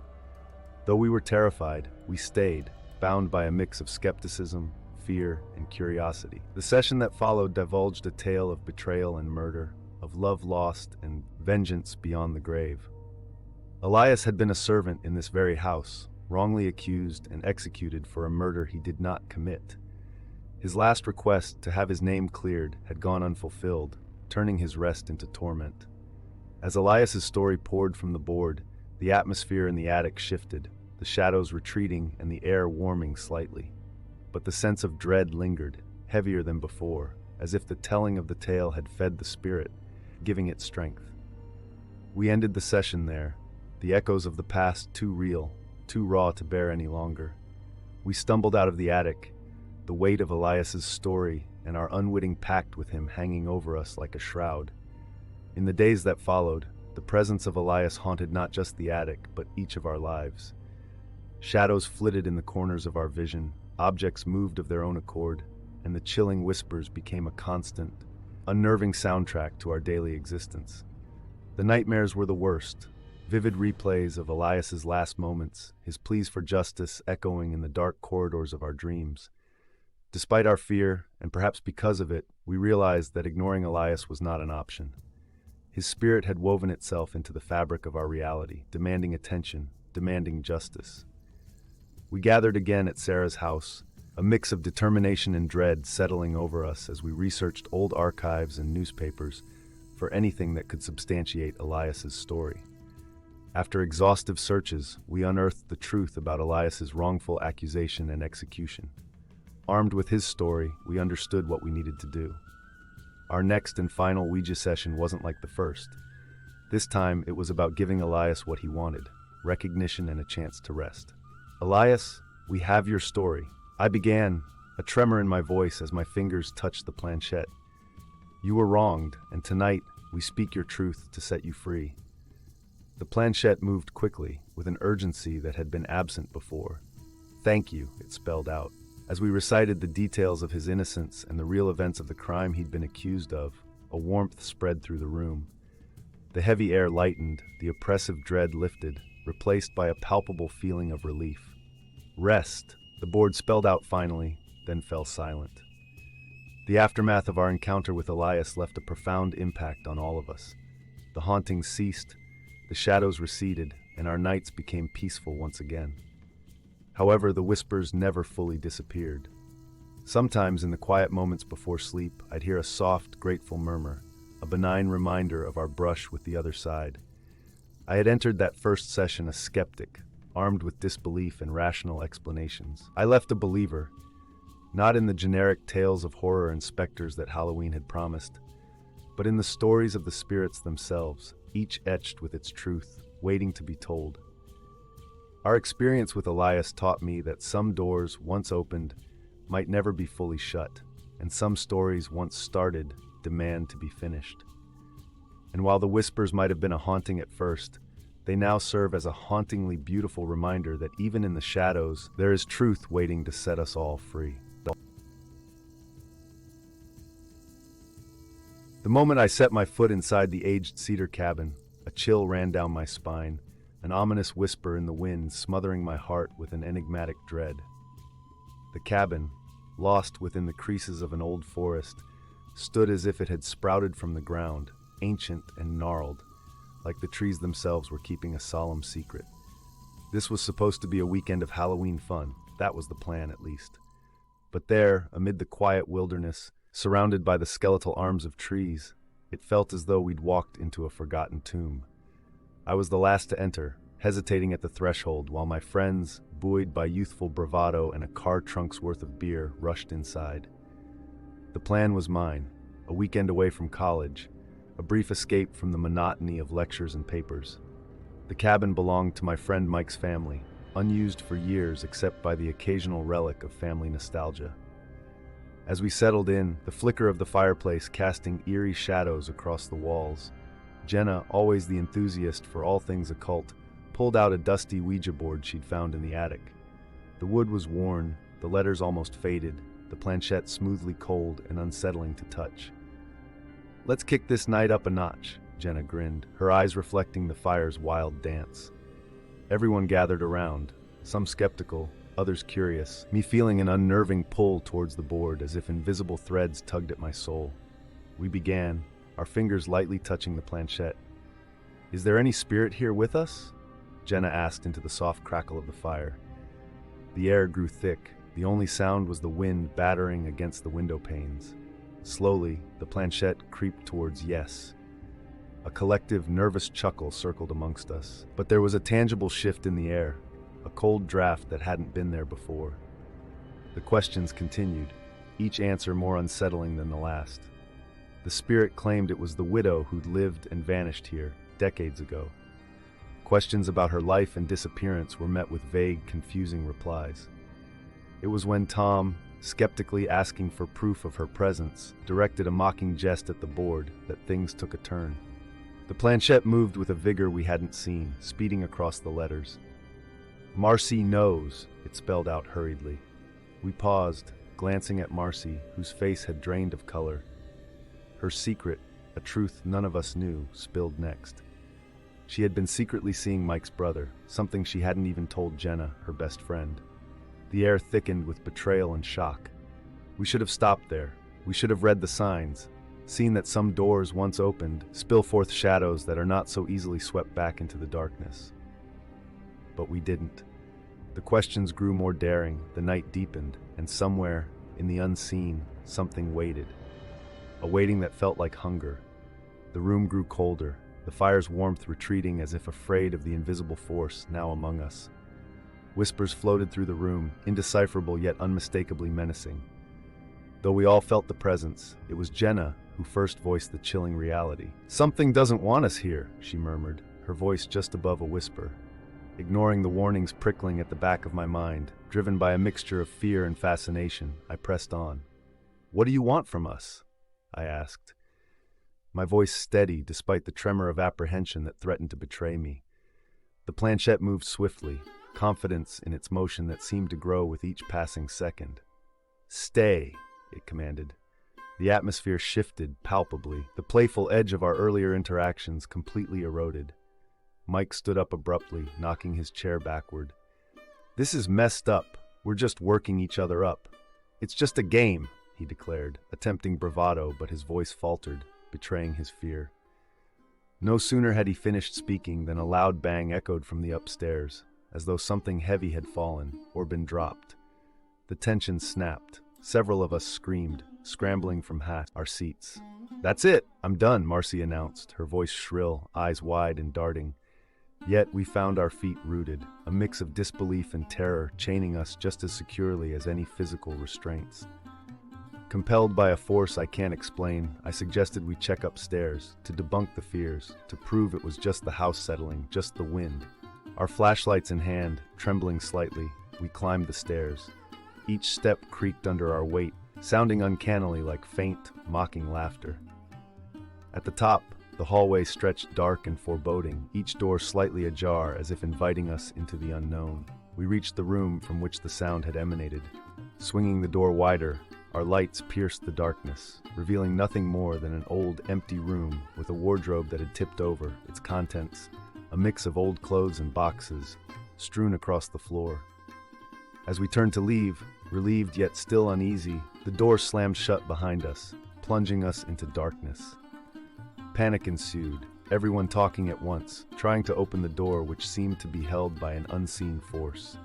Though we were terrified, we stayed, bound by a mix of skepticism, fear, and curiosity. The session that followed divulged a tale of betrayal and murder, of love lost and vengeance beyond the grave. Elias had been a servant in this very house, wrongly accused and executed for a murder he did not commit. His last request to have his name cleared had gone unfulfilled, turning his rest into torment. As Elias's story poured from the board, the atmosphere in the attic shifted, the shadows retreating and the air warming slightly. But the sense of dread lingered, heavier than before, as if the telling of the tale had fed the spirit, giving it strength. We ended the session there, the echoes of the past too real, too raw to bear any longer. We stumbled out of the attic, the weight of Elias's story and our unwitting pact with him hanging over us like a shroud. In the days that followed, the presence of Elias haunted not just the attic, but each of our lives. Shadows flitted in the corners of our vision, objects moved of their own accord, and the chilling whispers became a constant, unnerving soundtrack to our daily existence. The nightmares were the worst, vivid replays of Elias's last moments, his pleas for justice echoing in the dark corridors of our dreams. Despite our fear, and perhaps because of it, we realized that ignoring Elias was not an option. His spirit had woven itself into the fabric of our reality, demanding attention, demanding justice. We gathered again at Sarah's house, a mix of determination and dread settling over us as we researched old archives and newspapers for anything that could substantiate Elias's story. After exhaustive searches, we unearthed the truth about Elias's wrongful accusation and execution. Armed with his story, we understood what we needed to do. Our next and final Ouija session wasn't like the first. This time, it was about giving Elias what he wanted, recognition and a chance to rest. "Elias, we have your story," I began, a tremor in my voice as my fingers touched the planchette. "You were wronged, and tonight, we speak your truth to set you free." The planchette moved quickly, with an urgency that had been absent before. "Thank you," it spelled out. As we recited the details of his innocence and the real events of the crime he'd been accused of, a warmth spread through the room. The heavy air lightened, the oppressive dread lifted, replaced by a palpable feeling of relief. "Rest," the board spelled out finally, then fell silent. The aftermath of our encounter with Elias left a profound impact on all of us. The hauntings ceased, the shadows receded, and our nights became peaceful once again. However, the whispers never fully disappeared. Sometimes in the quiet moments before sleep, I'd hear a soft, grateful murmur, a benign reminder of our brush with the other side. I had entered that first session a skeptic, armed with disbelief and rational explanations. I left a believer, not in the generic tales of horror and specters that Halloween had promised, but in the stories of the spirits themselves, each etched with its truth, waiting to be told. Our experience with Elias taught me that some doors, once opened, might never be fully shut, and some stories, once started, demand to be finished. And while the whispers might have been a haunting at first, they now serve as a hauntingly beautiful reminder that even in the shadows, there is truth waiting to set us all free. The moment I set my foot inside the aged cedar cabin, a chill ran down my spine, an ominous whisper in the wind smothering my heart with an enigmatic dread. The cabin, lost within the creases of an old forest, stood as if it had sprouted from the ground, ancient and gnarled, like the trees themselves were keeping a solemn secret. This was supposed to be a weekend of Halloween fun. That was the plan, at least. But there, amid the quiet wilderness, surrounded by the skeletal arms of trees, it felt as though we'd walked into a forgotten tomb. I was the last to enter, hesitating at the threshold, while my friends, buoyed by youthful bravado and a car trunk's worth of beer, rushed inside. The plan was mine, a weekend away from college, a brief escape from the monotony of lectures and papers. The cabin belonged to my friend Mike's family, unused for years except by the occasional relic of family nostalgia. As we settled in, the flicker of the fireplace casting eerie shadows across the walls, Jenna, always the enthusiast for all things occult, pulled out a dusty Ouija board she'd found in the attic. The wood was worn, the letters almost faded, the planchette smoothly cold and unsettling to touch. "Let's kick this night up a notch," Jenna grinned, her eyes reflecting the fire's wild dance. Everyone gathered around, some skeptical, others curious, me feeling an unnerving pull towards the board as if invisible threads tugged at my soul. We began, our fingers lightly touching the planchette. "Is there any spirit here with us?" Jenna asked into the soft crackle of the fire. The air grew thick. The only sound was the wind battering against the window panes. Slowly, the planchette creeped towards yes. A collective, nervous chuckle circled amongst us. But there was a tangible shift in the air, a cold draft that hadn't been there before. The questions continued, each answer more unsettling than the last. The spirit claimed it was the widow who'd lived and vanished here decades ago. Questions about her life and disappearance were met with vague, confusing replies. It was when Tom, skeptically asking for proof of her presence, directed a mocking jest at the board that things took a turn. The planchette moved with a vigor we hadn't seen, speeding across the letters. "Marcy knows," it spelled out hurriedly. We paused, glancing at Marcy, whose face had drained of color. Her secret, a truth none of us knew, spilled next. She had been secretly seeing Mike's brother, something she hadn't even told Jenna, her best friend. The air thickened with betrayal and shock. We should have stopped there. We should have read the signs, seen that some doors once opened spill forth shadows that are not so easily swept back into the darkness. But we didn't. The questions grew more daring, the night deepened, and somewhere, in the unseen, something waited. A waiting that felt like hunger. The room grew colder, the fire's warmth retreating as if afraid of the invisible force now among us. Whispers floated through the room, indecipherable yet unmistakably menacing. Though we all felt the presence, it was Jenna who first voiced the chilling reality. "Something doesn't want us here," she murmured, her voice just above a whisper. Ignoring the warnings prickling at the back of my mind, driven by a mixture of fear and fascination, I pressed on. "What do you want from us?" I asked. My voice steady despite the tremor of apprehension that threatened to betray me. The planchette moved swiftly, confidence in its motion that seemed to grow with each passing second. "Stay," it commanded. The atmosphere shifted palpably, the playful edge of our earlier interactions completely eroded. Mike stood up abruptly, knocking his chair backward. "This is messed up. We're just working each other up. It's just a game," he declared, attempting bravado, but his voice faltered, betraying his fear. No sooner had he finished speaking than a loud bang echoed from the upstairs, as though something heavy had fallen or been dropped. The tension snapped. Several of us screamed, scrambling from our seats. "That's it! I'm done," Marcy announced, her voice shrill, eyes wide and darting. Yet we found our feet rooted, a mix of disbelief and terror chaining us just as securely as any physical restraints. Compelled by a force I can't explain, I suggested we check upstairs, to debunk the fears, to prove it was just the house settling, just the wind. Our flashlights in hand, trembling slightly, we climbed the stairs. Each step creaked under our weight, sounding uncannily like faint, mocking laughter. At the top, the hallway stretched dark and foreboding, each door slightly ajar as if inviting us into the unknown. We reached the room from which the sound had emanated. Swinging the door wider, our lights pierced the darkness, revealing nothing more than an old, empty room with a wardrobe that had tipped over, its contents a mix of old clothes and boxes, strewn across the floor. As we turned to leave, relieved yet still uneasy, the door slammed shut behind us, plunging us into darkness. Panic ensued, everyone talking at once, trying to open the door which seemed to be held by an unseen force.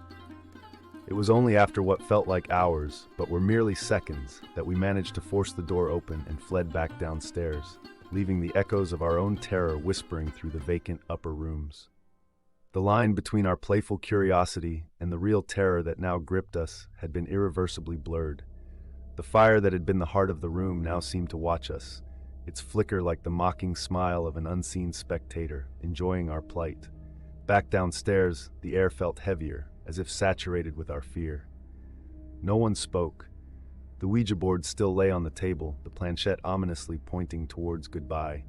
It was only after what felt like hours, but were merely seconds, that we managed to force the door open and fled back downstairs, leaving the echoes of our own terror whispering through the vacant upper rooms. The line between our playful curiosity and the real terror that now gripped us had been irreversibly blurred. The fire that had been the heart of the room now seemed to watch us, its flicker like the mocking smile of an unseen spectator, enjoying our plight. Back downstairs, the air felt heavier, as if saturated with our fear. No one spoke. The Ouija board still lay on the table, the planchette ominously pointing towards goodbye.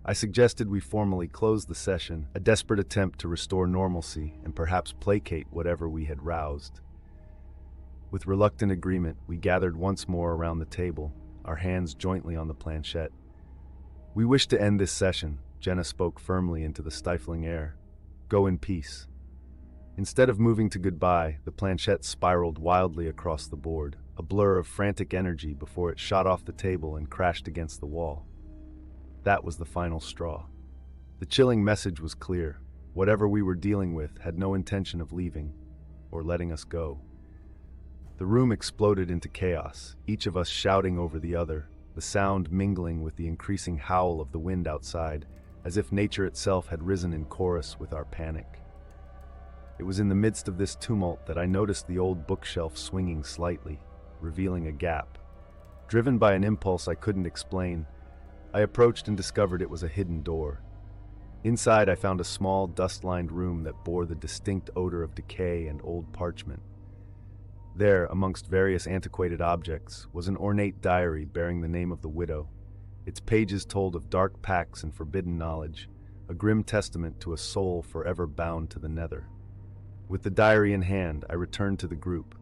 I suggested we formally close the session, a desperate attempt to restore normalcy and perhaps placate whatever we had roused. With reluctant agreement, we gathered once more around the table, our hands jointly on the planchette. "We wish to end this session," Jenna spoke firmly into the stifling air. "Go in peace." Instead of moving to goodbye, the planchette spiraled wildly across the board, a blur of frantic energy before it shot off the table and crashed against the wall. That was the final straw. The chilling message was clear. Whatever we were dealing with had no intention of leaving or letting us go. The room exploded into chaos, each of us shouting over the other, the sound mingling with the increasing howl of the wind outside, as if nature itself had risen in chorus with our panic. It was in the midst of this tumult that I noticed the old bookshelf swinging slightly, revealing a gap. Driven by an impulse I couldn't explain, I approached and discovered it was a hidden door. Inside, I found a small, dust-lined room that bore the distinct odor of decay and old parchment. There, amongst various antiquated objects, was an ornate diary bearing the name of the widow. Its pages told of dark pacts and forbidden knowledge, a grim testament to a soul forever bound to the nether. With the diary in hand, I returned to the group,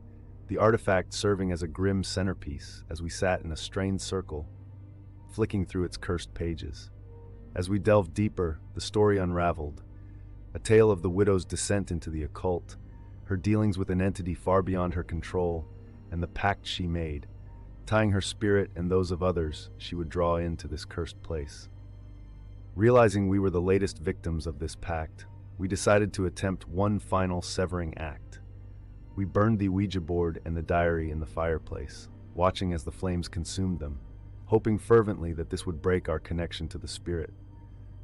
the artifact serving as a grim centerpiece as we sat in a strained circle, flicking through its cursed pages. As we delved deeper, the story unraveled, a tale of the widow's descent into the occult, her dealings with an entity far beyond her control, and the pact she made, tying her spirit and those of others she would draw into this cursed place. Realizing we were the latest victims of this pact, we decided to attempt one final severing act. We burned the Ouija board and the diary in the fireplace, watching as the flames consumed them, hoping fervently that this would break our connection to the spirit.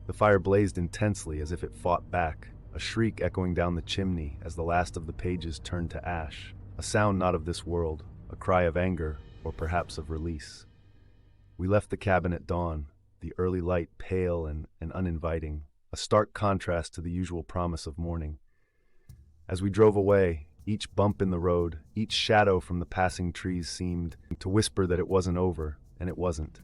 The fire blazed intensely as if it fought back, a shriek echoing down the chimney as the last of the pages turned to ash, a sound not of this world, a cry of anger or perhaps of release. We left the cabin at dawn, the early light pale and uninviting, a stark contrast to the usual promise of morning. As we drove away, each bump in the road, each shadow from the passing trees seemed to whisper that it wasn't over, and it wasn't.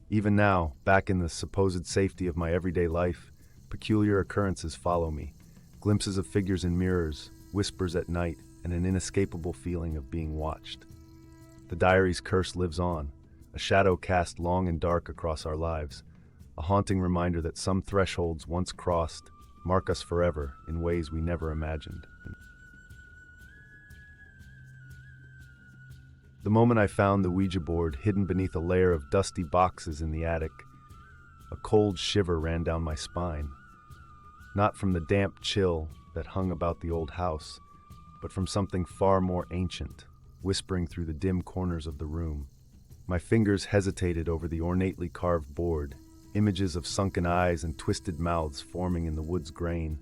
Even now, back in the supposed safety of my everyday life, peculiar occurrences follow me. Glimpses of figures in mirrors, whispers at night, and an inescapable feeling of being watched. The diary's curse lives on, a shadow cast long and dark across our lives, a haunting reminder that some thresholds once crossed mark us forever in ways we never imagined. The moment I found the Ouija board hidden beneath a layer of dusty boxes in the attic, a cold shiver ran down my spine. Not from the damp chill that hung about the old house, but from something far more ancient, whispering through the dim corners of the room. My fingers hesitated over the ornately carved board, images of sunken eyes and twisted mouths forming in the wood's grain.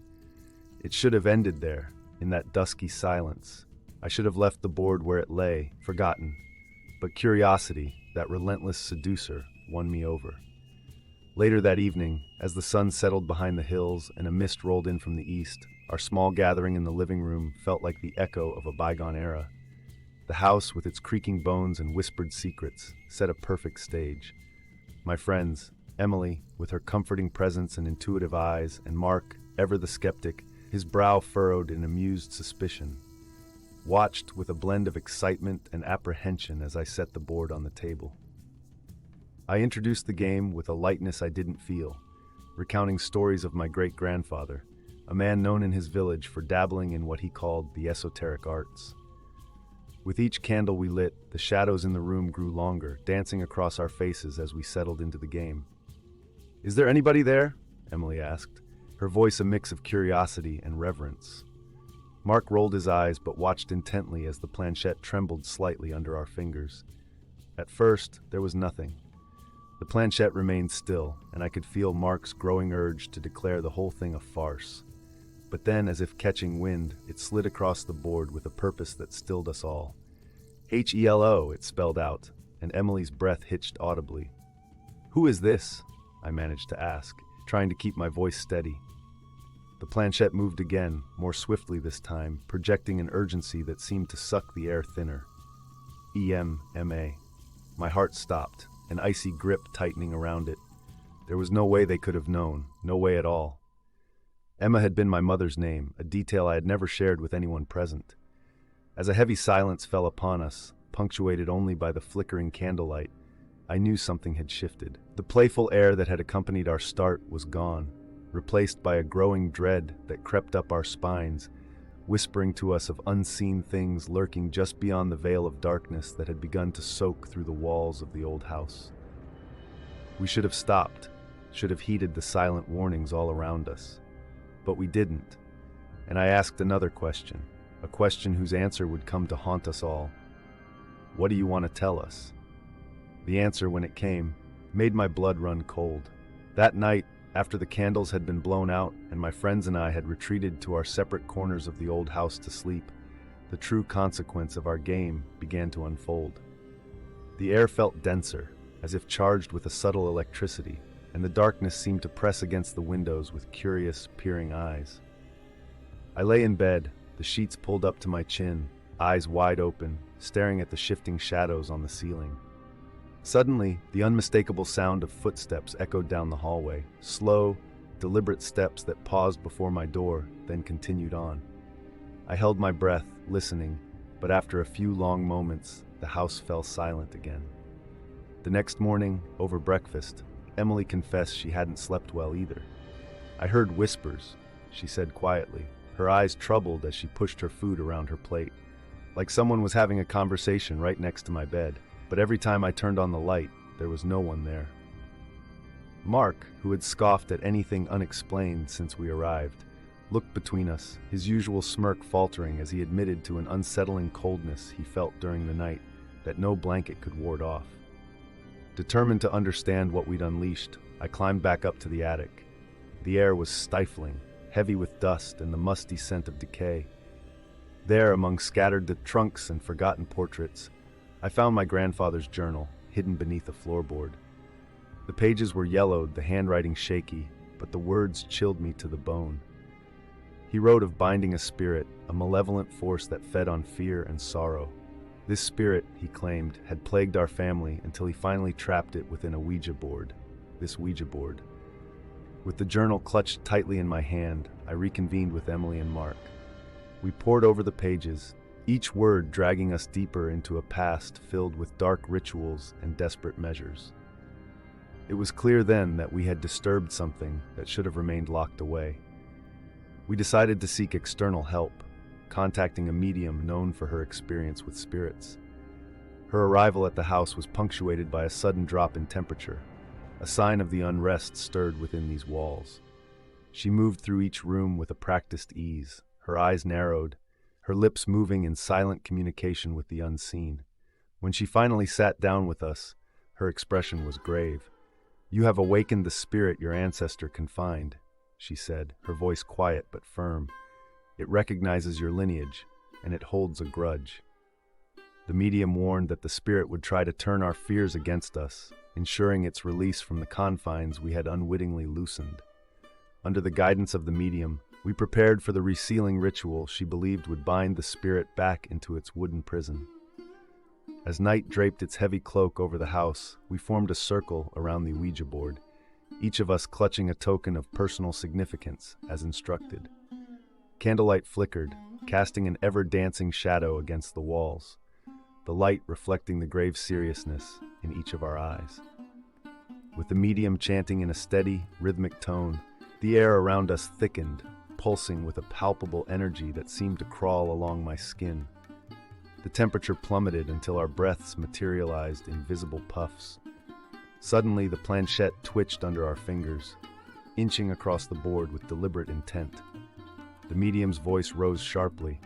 It should have ended there, in that dusky silence. I should have left the board where it lay, forgotten. But curiosity, that relentless seducer, won me over. Later that evening, as the sun settled behind the hills and a mist rolled in from the east, our small gathering in the living room felt like the echo of a bygone era. The house, with its creaking bones and whispered secrets, set a perfect stage. My friends, Emily, with her comforting presence and intuitive eyes, and Mark, ever the skeptic, his brow furrowed in amused suspicion, watched with a blend of excitement and apprehension as I set the board on the table. I introduced the game with a lightness I didn't feel, recounting stories of my great-grandfather, a man known in his village for dabbling in what he called the esoteric arts. With each candle we lit, the shadows in the room grew longer, dancing across our faces as we settled into the game. "Is there anybody there?" Emily asked, her voice a mix of curiosity and reverence. Mark rolled his eyes but watched intently as the planchette trembled slightly under our fingers. At first, there was nothing. The planchette remained still, and I could feel Mark's growing urge to declare the whole thing a farce. But then, as if catching wind, it slid across the board with a purpose that stilled us all. "HELO," it spelled out, and Emily's breath hitched audibly. "Who is this?" I managed to ask, trying to keep my voice steady. The planchette moved again, more swiftly this time, projecting an urgency that seemed to suck the air thinner. EMMA. My heart stopped, an icy grip tightening around it. There was no way they could have known, no way at all. Emma had been my mother's name, a detail I had never shared with anyone present. As a heavy silence fell upon us, punctuated only by the flickering candlelight, I knew something had shifted. The playful air that had accompanied our start was gone, replaced by a growing dread that crept up our spines, whispering to us of unseen things lurking just beyond the veil of darkness that had begun to soak through the walls of the old house. We should have stopped, should have heeded the silent warnings all around us. But we didn't, and I asked another question, a question whose answer would come to haunt us all. "What do you want to tell us?" The answer, when it came, made my blood run cold. That night, after the candles had been blown out and my friends and I had retreated to our separate corners of the old house to sleep, the true consequence of our game began to unfold. The air felt denser, as if charged with a subtle electricity, and the darkness seemed to press against the windows with curious, peering eyes. I lay in bed, the sheets pulled up to my chin, eyes wide open, staring at the shifting shadows on the ceiling. Suddenly, the unmistakable sound of footsteps echoed down the hallway, slow, deliberate steps that paused before my door, then continued on. I held my breath, listening, but after a few long moments, the house fell silent again. The next morning, over breakfast, Emily confessed she hadn't slept well either. "I heard whispers," she said quietly, her eyes troubled as she pushed her food around her plate, like someone was having a conversation right next to my bed, but every time I turned on the light, there was no one there. Mark, who had scoffed at anything unexplained since we arrived, looked between us, his usual smirk faltering as he admitted to an unsettling coldness he felt during the night that no blanket could ward off. Determined to understand what we'd unleashed, I climbed back up to the attic. The air was stifling, heavy with dust and the musty scent of decay. There, among scattered trunks and forgotten portraits, I found my grandfather's journal, hidden beneath a floorboard. The pages were yellowed, the handwriting shaky, but the words chilled me to the bone. He wrote of binding a spirit, a malevolent force that fed on fear and sorrow. This spirit, he claimed, had plagued our family until he finally trapped it within a Ouija board, this Ouija board. With the journal clutched tightly in my hand, I reconvened with Emily and Mark. We pored over the pages, each word dragging us deeper into a past filled with dark rituals and desperate measures. It was clear then that we had disturbed something that should have remained locked away. We decided to seek external help, contacting a medium known for her experience with spirits. Her arrival at the house was punctuated by a sudden drop in temperature, a sign of the unrest stirred within these walls. She moved through each room with a practiced ease, her eyes narrowed, her lips moving in silent communication with the unseen. When she finally sat down with us, her expression was grave. "You have awakened the spirit your ancestor confined," she said, her voice quiet but firm. "It recognizes your lineage, and it holds a grudge." The medium warned that the spirit would try to turn our fears against us, ensuring its release from the confines we had unwittingly loosened. Under the guidance of the medium, we prepared for the resealing ritual she believed would bind the spirit back into its wooden prison. As night draped its heavy cloak over the house, we formed a circle around the Ouija board, each of us clutching a token of personal significance, as instructed. Candlelight flickered, casting an ever-dancing shadow against the walls, the light reflecting the grave seriousness in each of our eyes. With the medium chanting in a steady, rhythmic tone, the air around us thickened, pulsing with a palpable energy that seemed to crawl along my skin. The temperature plummeted until our breaths materialized in visible puffs. Suddenly, the planchette twitched under our fingers, inching across the board with deliberate intent. The medium's voice rose sharply,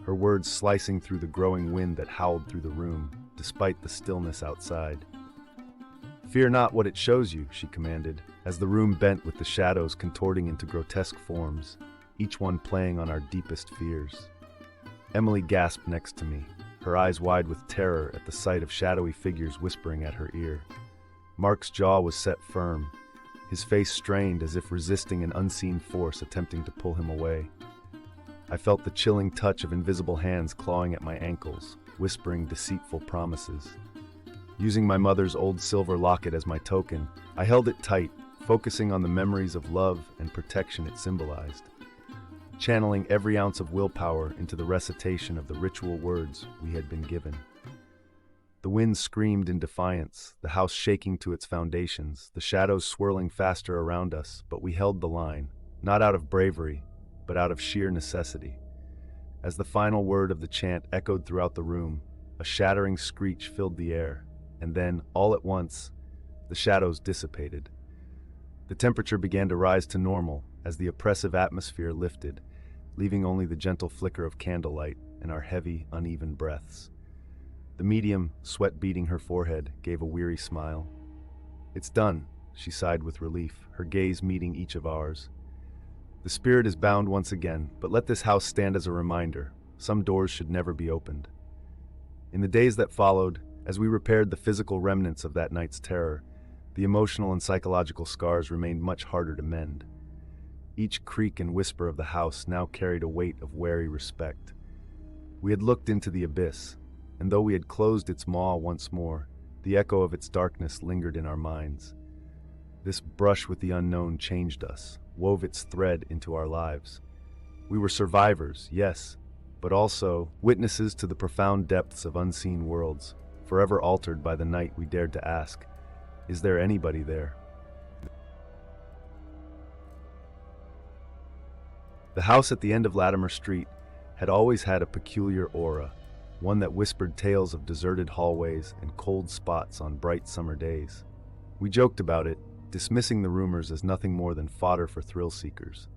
her words slicing through the growing wind that howled through the room, despite the stillness outside. "Fear not what it shows you," she commanded, as the room bent with the shadows contorting into grotesque forms, each one playing on our deepest fears. Emily gasped next to me, her eyes wide with terror at the sight of shadowy figures whispering at her ear. Mark's jaw was set firm, his face strained as if resisting an unseen force attempting to pull him away. I felt the chilling touch of invisible hands clawing at my ankles, whispering deceitful promises. Using my mother's old silver locket as my token, I held it tight, focusing on the memories of love and protection it symbolized, channeling every ounce of willpower into the recitation of the ritual words we had been given. The wind screamed in defiance, the house shaking to its foundations, the shadows swirling faster around us, but we held the line, not out of bravery, but out of sheer necessity. As the final word of the chant echoed throughout the room, a shattering screech filled the air, and then, all at once, the shadows dissipated. The temperature began to rise to normal as the oppressive atmosphere lifted, leaving only the gentle flicker of candlelight and our heavy, uneven breaths. The medium, sweat beading her forehead, gave a weary smile. "It's done," she sighed with relief, her gaze meeting each of ours. "The spirit is bound once again, but let this house stand as a reminder. Some doors should never be opened." In the days that followed, as we repaired the physical remnants of that night's terror, the emotional and psychological scars remained much harder to mend. Each creak and whisper of the house now carried a weight of wary respect. We had looked into the abyss, and though we had closed its maw once more, the echo of its darkness lingered in our minds. This brush with the unknown changed us, wove its thread into our lives. We were survivors, yes, but also witnesses to the profound depths of unseen worlds, forever altered by the night we dared to ask, "Is there anybody there?" The house at the end of Latimer Street had always had a peculiar aura, one that whispered tales of deserted hallways and cold spots on bright summer days. We joked about it, dismissing the rumors as nothing more than fodder for thrill-seekers.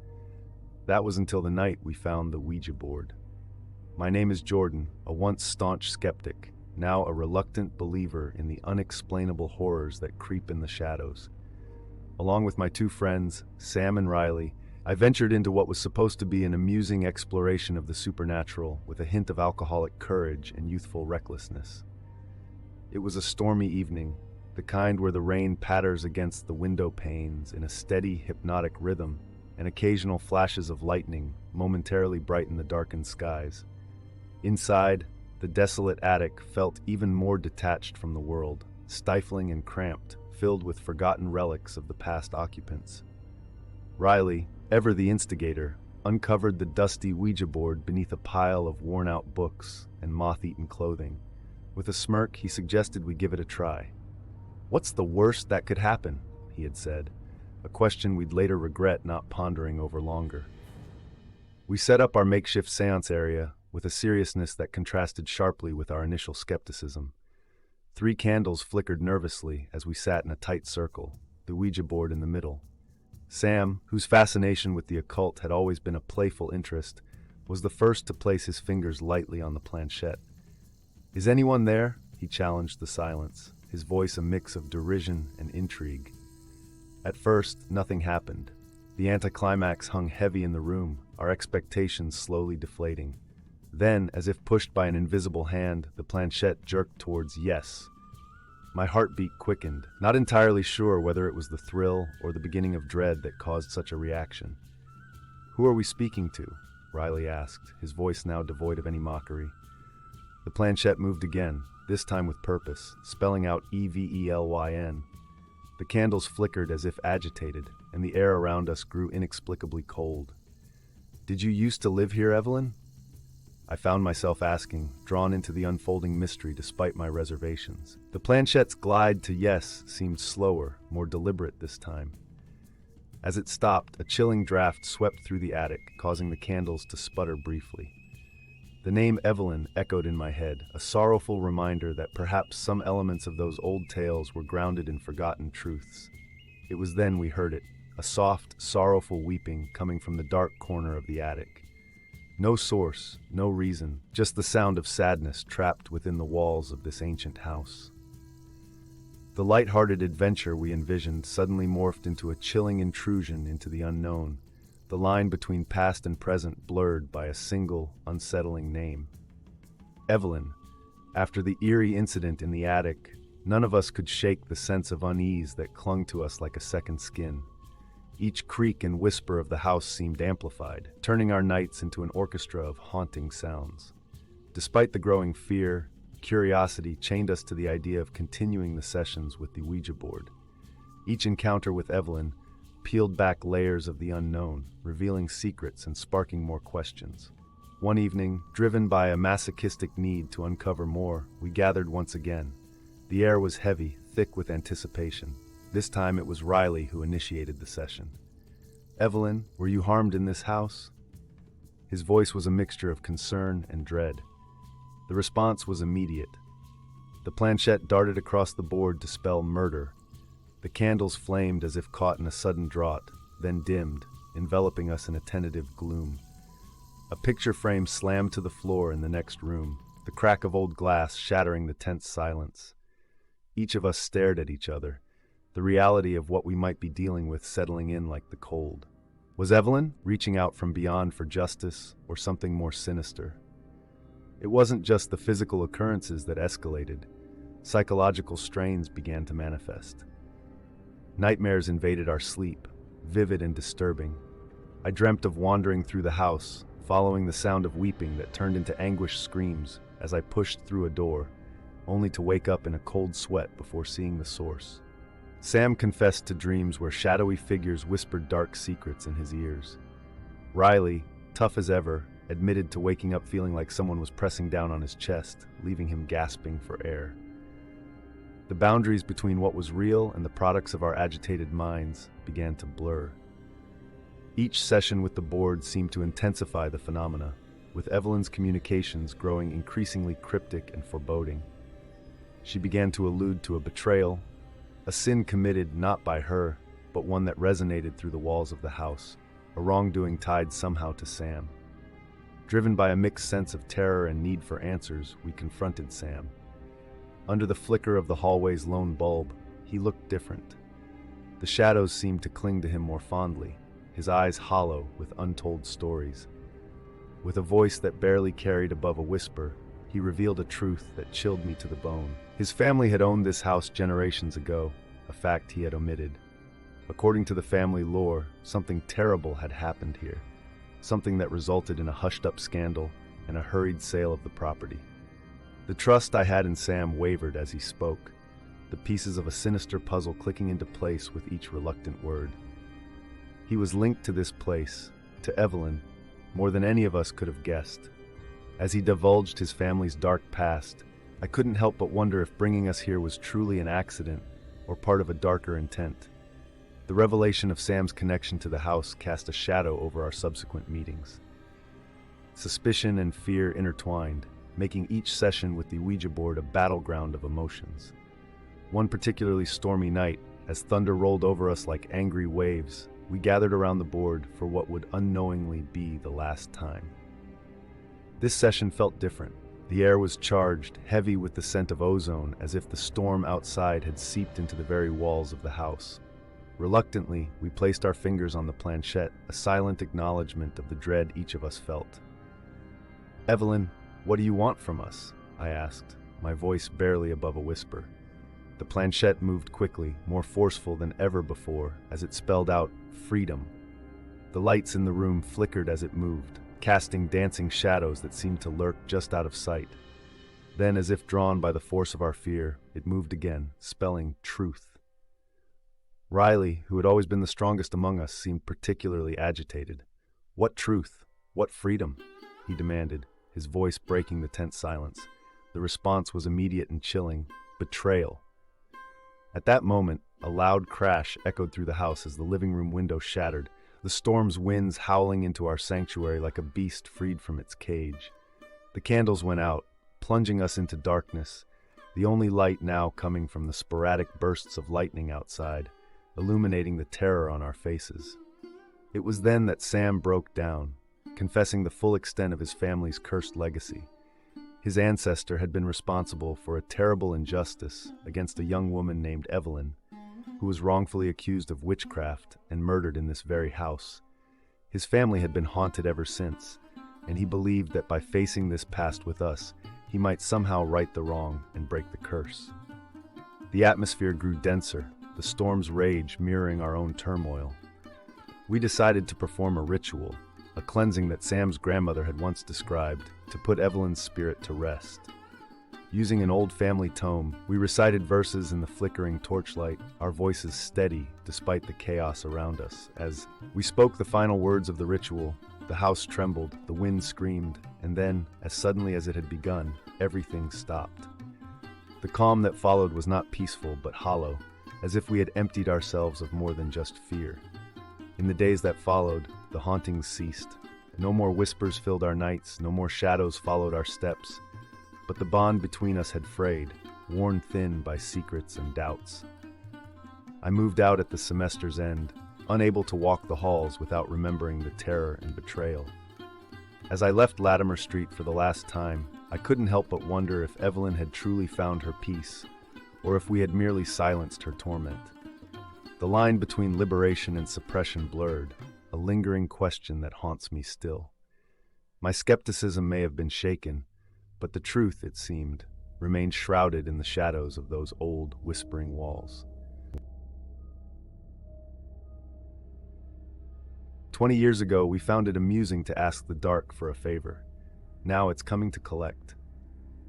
That was until the night we found the Ouija board. My name is Jordan, a once staunch skeptic, now a reluctant believer in the unexplainable horrors that creep in the shadows. Along with my two friends, Sam and Riley, I ventured into what was supposed to be an amusing exploration of the supernatural with a hint of alcoholic courage and youthful recklessness. It was a stormy evening, the kind where the rain patters against the window panes in a steady, hypnotic rhythm, and occasional flashes of lightning momentarily brighten the darkened skies. Inside, the desolate attic felt even more detached from the world, stifling and cramped, filled with forgotten relics of the past occupants. Riley, ever the instigator, uncovered the dusty Ouija board beneath a pile of worn-out books and moth-eaten clothing. With a smirk, he suggested we give it a try. "What's the worst that could happen?" he had said, a question we'd later regret not pondering over longer. We set up our makeshift seance area with a seriousness that contrasted sharply with our initial skepticism. 3 candles flickered nervously as we sat in a tight circle, the Ouija board in the middle. Sam, whose fascination with the occult had always been a playful interest, was the first to place his fingers lightly on the planchette. "Is anyone there?" he challenged the silence, his voice a mix of derision and intrigue. At first, nothing happened. The anticlimax hung heavy in the room, our expectations slowly deflating. Then, as if pushed by an invisible hand, the planchette jerked towards yes. My heartbeat quickened, not entirely sure whether it was the thrill or the beginning of dread that caused such a reaction. "Who are we speaking to?" Riley asked, his voice now devoid of any mockery. The planchette moved again, this time with purpose, spelling out EVELYN. The candles flickered as if agitated, and the air around us grew inexplicably cold. "Did you used to live here, Evelyn?" I found myself asking, drawn into the unfolding mystery despite my reservations. The planchette's glide to yes seemed slower, more deliberate this time. As it stopped, a chilling draft swept through the attic, causing the candles to sputter briefly. The name Evelyn echoed in my head, a sorrowful reminder that perhaps some elements of those old tales were grounded in forgotten truths. It was then we heard it, a soft, sorrowful weeping coming from the dark corner of the attic. No source, no reason, just the sound of sadness trapped within the walls of this ancient house. The light-hearted adventure we envisioned suddenly morphed into a chilling intrusion into the unknown, the line between past and present blurred by a single, unsettling name. Evelyn. After the eerie incident in the attic, none of us could shake the sense of unease that clung to us like a second skin. Each creak and whisper of the house seemed amplified, turning our nights into an orchestra of haunting sounds. Despite the growing fear, curiosity chained us to the idea of continuing the sessions with the Ouija board. Each encounter with Evelyn peeled back layers of the unknown, revealing secrets and sparking more questions. One evening, driven by a masochistic need to uncover more, we gathered once again. The air was heavy, thick with anticipation. This time it was Riley who initiated the session. "Evelyn, were you harmed in this house?" His voice was a mixture of concern and dread. The response was immediate. The planchette darted across the board to spell murder. The candles flamed as if caught in a sudden draught, then dimmed, enveloping us in a tentative gloom. A picture frame slammed to the floor in the next room, the crack of old glass shattering the tense silence. Each of us stared at each other, the reality of what we might be dealing with settling in like the cold. Was Evelyn reaching out from beyond for justice or something more sinister? It wasn't just the physical occurrences that escalated. Psychological strains began to manifest. Nightmares invaded our sleep, vivid and disturbing. I dreamt of wandering through the house, following the sound of weeping that turned into anguished screams as I pushed through a door, only to wake up in a cold sweat before seeing the source. Sam confessed to dreams where shadowy figures whispered dark secrets in his ears. Riley, tough as ever, admitted to waking up feeling like someone was pressing down on his chest, leaving him gasping for air. The boundaries between what was real and the products of our agitated minds began to blur. Each session with the board seemed to intensify the phenomena, with Evelyn's communications growing increasingly cryptic and foreboding. She began to allude to a betrayal, a sin committed not by her, but one that resonated through the walls of the house, a wrongdoing tied somehow to Sam. Driven by a mixed sense of terror and need for answers, we confronted Sam. Under the flicker of the hallway's lone bulb, he looked different. The shadows seemed to cling to him more fondly, his eyes hollow with untold stories. With a voice that barely carried above a whisper, he revealed a truth that chilled me to the bone. His family had owned this house generations ago, a fact he had omitted. According to the family lore, something terrible had happened here, something that resulted in a hushed-up scandal and a hurried sale of the property. The trust I had in Sam wavered as he spoke, the pieces of a sinister puzzle clicking into place with each reluctant word. He was linked to this place, to Evelyn, more than any of us could have guessed. As he divulged his family's dark past, I couldn't help but wonder if bringing us here was truly an accident or part of a darker intent. The revelation of Sam's connection to the house cast a shadow over our subsequent meetings. Suspicion and fear intertwined, making each session with the Ouija board a battleground of emotions. One particularly stormy night, as thunder rolled over us like angry waves, we gathered around the board for what would unknowingly be the last time. This session felt different. The air was charged, heavy with the scent of ozone, as if the storm outside had seeped into the very walls of the house. Reluctantly, we placed our fingers on the planchette, a silent acknowledgement of the dread each of us felt. "Evelyn, what do you want from us?" I asked, my voice barely above a whisper. The planchette moved quickly, more forceful than ever before, as it spelled out freedom. The lights in the room flickered as it moved, casting dancing shadows that seemed to lurk just out of sight. Then, as if drawn by the force of our fear, it moved again, spelling truth. Riley, who had always been the strongest among us, seemed particularly agitated. "What truth? What freedom?" he demanded, his voice breaking the tense silence. The response was immediate and chilling: betrayal. At that moment, a loud crash echoed through the house as the living room window shattered, the storm's winds howling into our sanctuary like a beast freed from its cage. The candles went out, plunging us into darkness, the only light now coming from the sporadic bursts of lightning outside, illuminating the terror on our faces. It was then that Sam broke down, confessing the full extent of his family's cursed legacy. His ancestor had been responsible for a terrible injustice against a young woman named Evelyn, who was wrongfully accused of witchcraft and murdered in this very house. His family had been haunted ever since, and he believed that by facing this past with us, he might somehow right the wrong and break the curse. The atmosphere grew denser, the storm's rage mirroring our own turmoil. We decided to perform a ritual, a cleansing that Sam's grandmother had once described, to put Evelyn's spirit to rest. Using an old family tome, we recited verses in the flickering torchlight, our voices steady despite the chaos around us. As we spoke the final words of the ritual, the house trembled, the wind screamed, and then, as suddenly as it had begun, everything stopped. The calm that followed was not peaceful but hollow, as if we had emptied ourselves of more than just fear. In the days that followed, the hauntings ceased. No more whispers filled our nights, no more shadows followed our steps. But the bond between us had frayed, worn thin by secrets and doubts. I moved out at the semester's end, unable to walk the halls without remembering the terror and betrayal. As I left Latimer Street for the last time, I couldn't help but wonder if Evelyn had truly found her peace, or if we had merely silenced her torment. The line between liberation and suppression blurred, a lingering question that haunts me still. My skepticism may have been shaken, but the truth, it seemed, remained shrouded in the shadows of those old, whispering walls. 20 years ago, we found it amusing to ask the dark for a favor. Now it's coming to collect.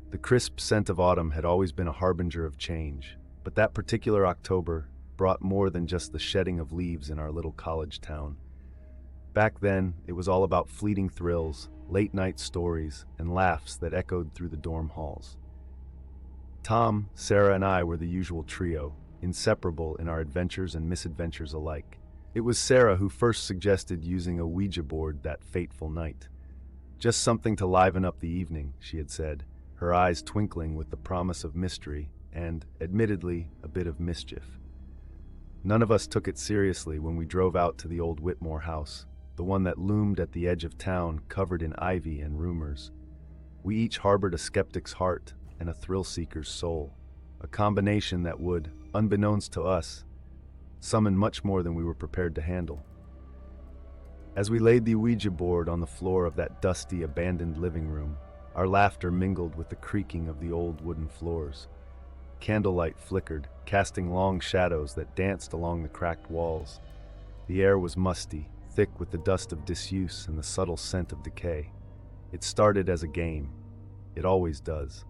The crisp scent of autumn had always been a harbinger of change, but that particular October brought more than just the shedding of leaves in our little college town. Back then, it was all about fleeting thrills, late-night stories, and laughs that echoed through the dorm halls. Tom, Sarah, and I were the usual trio, inseparable in our adventures and misadventures alike. It was Sarah who first suggested using a Ouija board that fateful night. Just something to liven up the evening, she had said, her eyes twinkling with the promise of mystery and, admittedly, a bit of mischief. None of us took it seriously when we drove out to the old Whitmore house, the one that loomed at the edge of town covered in ivy and rumors. We each harbored a skeptic's heart and a thrill-seeker's soul, a combination that would, unbeknownst to us, summon much more than we were prepared to handle. As we laid the Ouija board on the floor of that dusty, abandoned living room, our laughter mingled with the creaking of the old wooden floors. Candlelight flickered, casting long shadows that danced along the cracked walls. The air was musty, thick with the dust of disuse and the subtle scent of decay. It started as a game. It always does.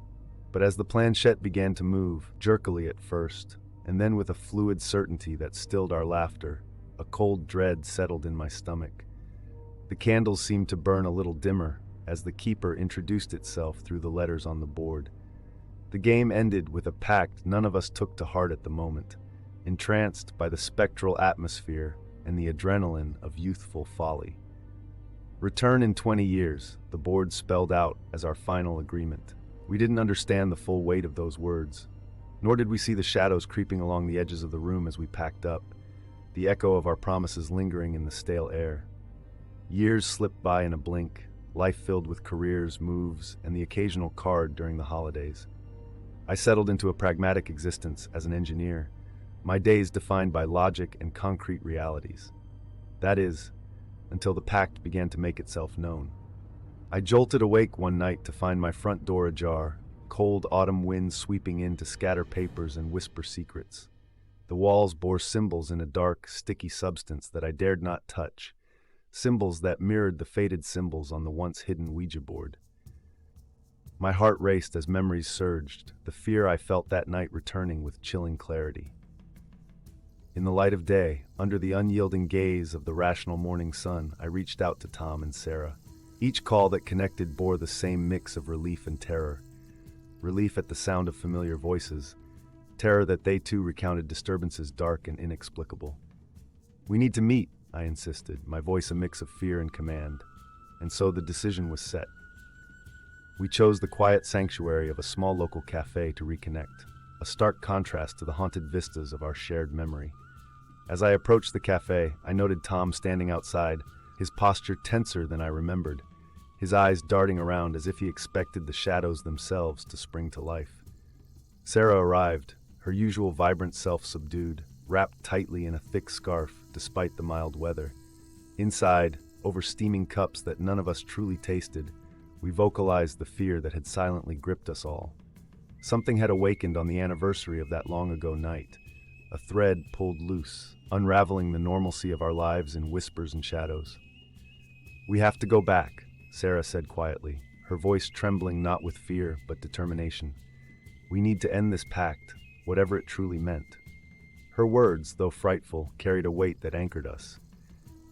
But as the planchette began to move, jerkily at first, and then with a fluid certainty that stilled our laughter, a cold dread settled in my stomach. The candles seemed to burn a little dimmer as the keeper introduced itself through the letters on the board. The game ended with a pact none of us took to heart at the moment, entranced by the spectral atmosphere and the adrenaline of youthful folly. Return in 20 years, the board spelled out as our final agreement. We didn't understand the full weight of those words, nor did we see the shadows creeping along the edges of the room as we packed up, the echo of our promises lingering in the stale air. Years slipped by in a blink, life filled with careers, moves, and the occasional card during the holidays. I settled into a pragmatic existence as an engineer, my days defined by logic and concrete realities. That is, until the pact began to make itself known. I jolted awake one night to find my front door ajar, cold autumn winds sweeping in to scatter papers and whisper secrets. The walls bore symbols in a dark, sticky substance that I dared not touch, symbols that mirrored the faded symbols on the once hidden Ouija board. My heart raced as memories surged, the fear I felt that night returning with chilling clarity. In the light of day, under the unyielding gaze of the rational morning sun, I reached out to Tom and Sarah. Each call that connected bore the same mix of relief and terror. Relief at the sound of familiar voices, terror that they too recounted disturbances dark and inexplicable. "We need to meet," I insisted, my voice a mix of fear and command. And so the decision was set. We chose the quiet sanctuary of a small local cafe to reconnect, a stark contrast to the haunted vistas of our shared memory. As I approached the cafe, I noted Tom standing outside, his posture tenser than I remembered, his eyes darting around as if he expected the shadows themselves to spring to life. Sarah arrived, her usual vibrant self subdued, wrapped tightly in a thick scarf despite the mild weather. Inside, over steaming cups that none of us truly tasted, we vocalized the fear that had silently gripped us all. Something had awakened on the anniversary of that long-ago night. A thread pulled loose, unraveling the normalcy of our lives in whispers and shadows. "We have to go back," Sarah said quietly, her voice trembling not with fear but determination. "We need to end this pact, whatever it truly meant." Her words, though frightful, carried a weight that anchored us.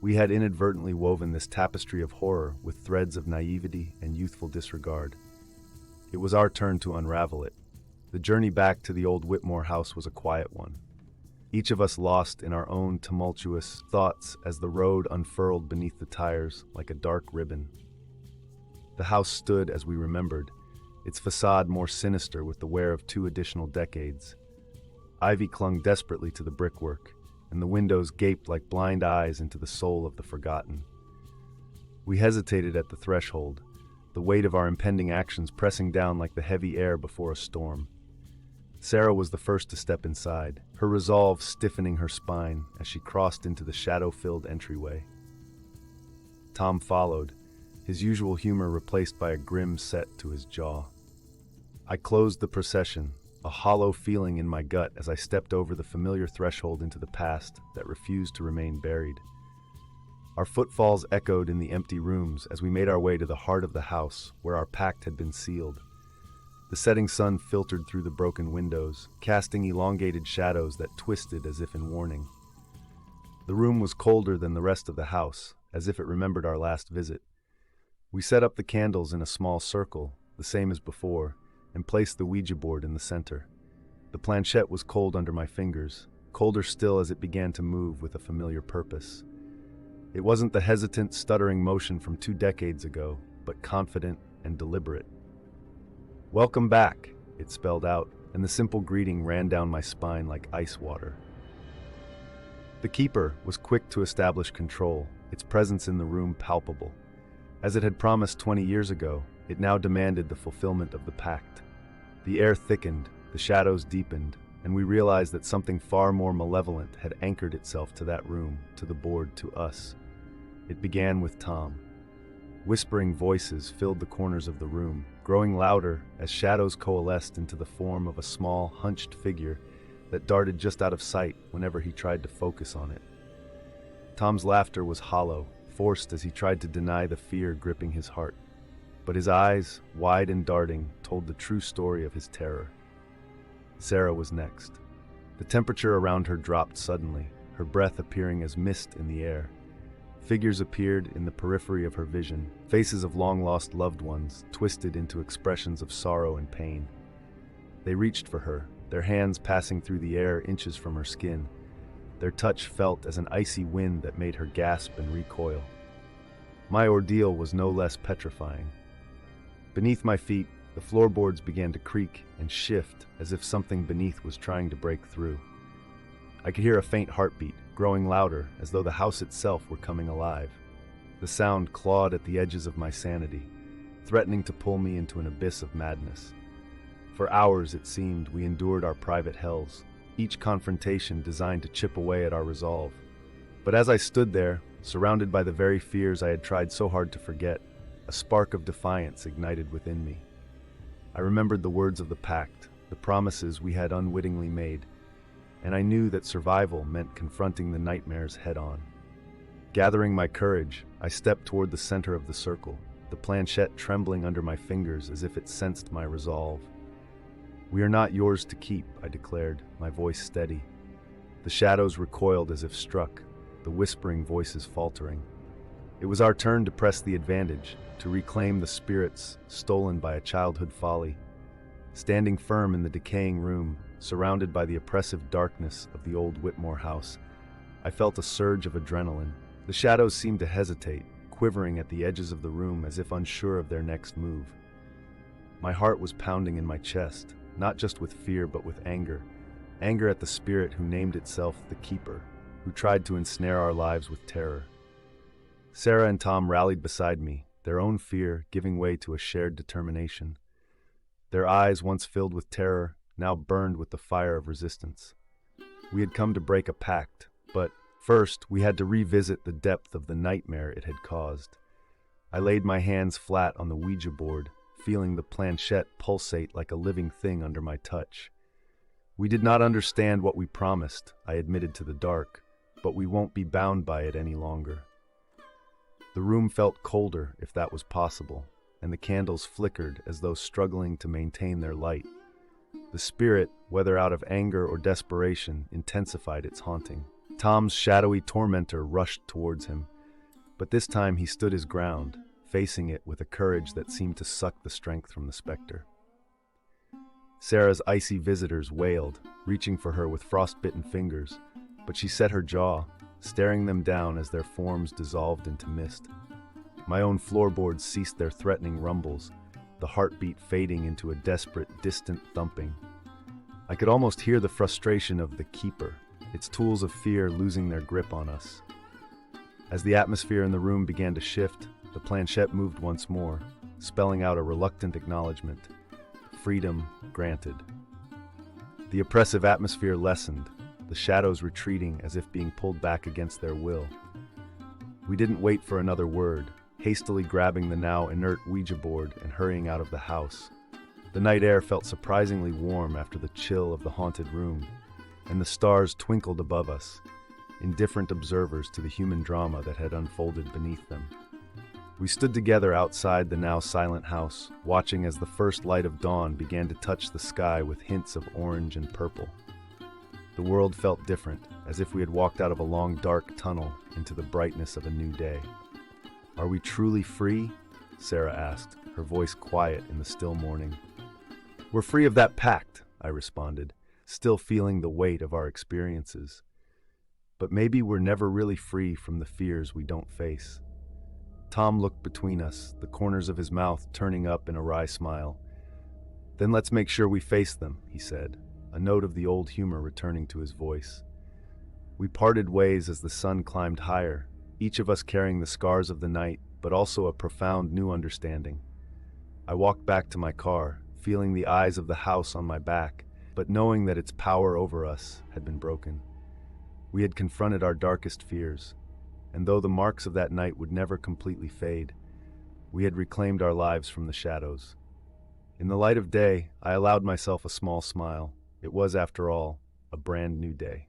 We had inadvertently woven this tapestry of horror with threads of naivety and youthful disregard. It was our turn to unravel it. The journey back to the old Whitmore house was a quiet one. Each of us lost in our own tumultuous thoughts as the road unfurled beneath the tires like a dark ribbon. The house stood as we remembered, its facade more sinister with the wear of 2 additional decades. Ivy clung desperately to the brickwork, and the windows gaped like blind eyes into the soul of the forgotten. We hesitated at the threshold, the weight of our impending actions pressing down like the heavy air before a storm. Sarah was the first to step inside, her resolve stiffening her spine as she crossed into the shadow-filled entryway. Tom followed, his usual humor replaced by a grim set to his jaw. I closed the procession, a hollow feeling in my gut as I stepped over the familiar threshold into the past that refused to remain buried. Our footfalls echoed in the empty rooms as we made our way to the heart of the house where our pact had been sealed. The setting sun filtered through the broken windows, casting elongated shadows that twisted as if in warning. The room was colder than the rest of the house, as if it remembered our last visit. We set up the candles in a small circle, the same as before, and placed the Ouija board in the center. The planchette was cold under my fingers, colder still as it began to move with a familiar purpose. It wasn't the hesitant, stuttering motion from 2 decades ago, but confident and deliberate. "Welcome back," it spelled out, and the simple greeting ran down my spine like ice water. The keeper was quick to establish control, its presence in the room palpable. As it had promised 20 years ago, it now demanded the fulfillment of the pact. The air thickened, the shadows deepened, and we realized that something far more malevolent had anchored itself to that room, to the board, to us. It began with Tom. Whispering voices filled the corners of the room, growing louder as shadows coalesced into the form of a small, hunched figure that darted just out of sight whenever he tried to focus on it. Tom's laughter was hollow, forced as he tried to deny the fear gripping his heart. But his eyes, wide and darting, told the true story of his terror. Sarah was next. The temperature around her dropped suddenly, her breath appearing as mist in the air. Figures appeared in the periphery of her vision, faces of long-lost loved ones, twisted into expressions of sorrow and pain. They reached for her, their hands passing through the air inches from her skin. Their touch felt as an icy wind that made her gasp and recoil. My ordeal was no less petrifying. Beneath my feet, the floorboards began to creak and shift as if something beneath was trying to break through. I could hear a faint heartbeat, growing louder as though the house itself were coming alive. The sound clawed at the edges of my sanity, threatening to pull me into an abyss of madness. For hours, it seemed, we endured our private hells, each confrontation designed to chip away at our resolve. But as I stood there, surrounded by the very fears I had tried so hard to forget, a spark of defiance ignited within me. I remembered the words of the pact, the promises we had unwittingly made, and I knew that survival meant confronting the nightmares head-on. Gathering my courage, I stepped toward the center of the circle, the planchette trembling under my fingers as if it sensed my resolve. "We are not yours to keep," I declared, my voice steady. The shadows recoiled as if struck, the whispering voices faltering. It was our turn to press the advantage, to reclaim the spirits stolen by a childhood folly. Standing firm in the decaying room, surrounded by the oppressive darkness of the old Whitmore house, I felt a surge of adrenaline. The shadows seemed to hesitate, quivering at the edges of the room as if unsure of their next move. My heart was pounding in my chest, not just with fear but with anger. Anger at the spirit who named itself the Keeper, who tried to ensnare our lives with terror. Sarah and Tom rallied beside me, their own fear giving way to a shared determination. Their eyes, once filled with terror, now burned with the fire of resistance. We had come to break a pact, but first we had to revisit the depth of the nightmare it had caused. I laid my hands flat on the Ouija board, feeling the planchette pulsate like a living thing under my touch. We did not understand what we promised, I admitted to the dark, but we won't be bound by it any longer. The room felt colder, if that was possible, and the candles flickered as though struggling to maintain their light. The spirit, whether out of anger or desperation, intensified its haunting. Tom's shadowy tormentor rushed towards him, but this time he stood his ground, facing it with a courage that seemed to suck the strength from the specter. Sarah's icy visitors wailed, reaching for her with frostbitten fingers, but she set her jaw, staring them down as their forms dissolved into mist. My own floorboards ceased their threatening rumbles, the heartbeat fading into a desperate, distant thumping. I could almost hear the frustration of the Keeper, its tools of fear losing their grip on us. As the atmosphere in the room began to shift, the planchette moved once more, spelling out a reluctant acknowledgement. Freedom granted. The oppressive atmosphere lessened, the shadows retreating as if being pulled back against their will. We didn't wait for another word, hastily grabbing the now inert Ouija board and hurrying out of the house. The night air felt surprisingly warm after the chill of the haunted room, and the stars twinkled above us, indifferent observers to the human drama that had unfolded beneath them. We stood together outside the now silent house, watching as the first light of dawn began to touch the sky with hints of orange and purple. The world felt different, as if we had walked out of a long dark tunnel into the brightness of a new day. "Are we truly free?" Sarah asked, her voice quiet in the still morning. "We're free of that pact," I responded, still feeling the weight of our experiences. But maybe we're never really free from the fears we don't face. Tom looked between us, the corners of his mouth turning up in a wry smile. "Then let's make sure we face them," he said, a note of the old humor returning to his voice. We parted ways as the sun climbed higher, each of us carrying the scars of the night, but also a profound new understanding. I walked back to my car, feeling the eyes of the house on my back, but knowing that its power over us had been broken. We had confronted our darkest fears, and though the marks of that night would never completely fade, we had reclaimed our lives from the shadows. In the light of day, I allowed myself a small smile. It was, after all, a brand new day.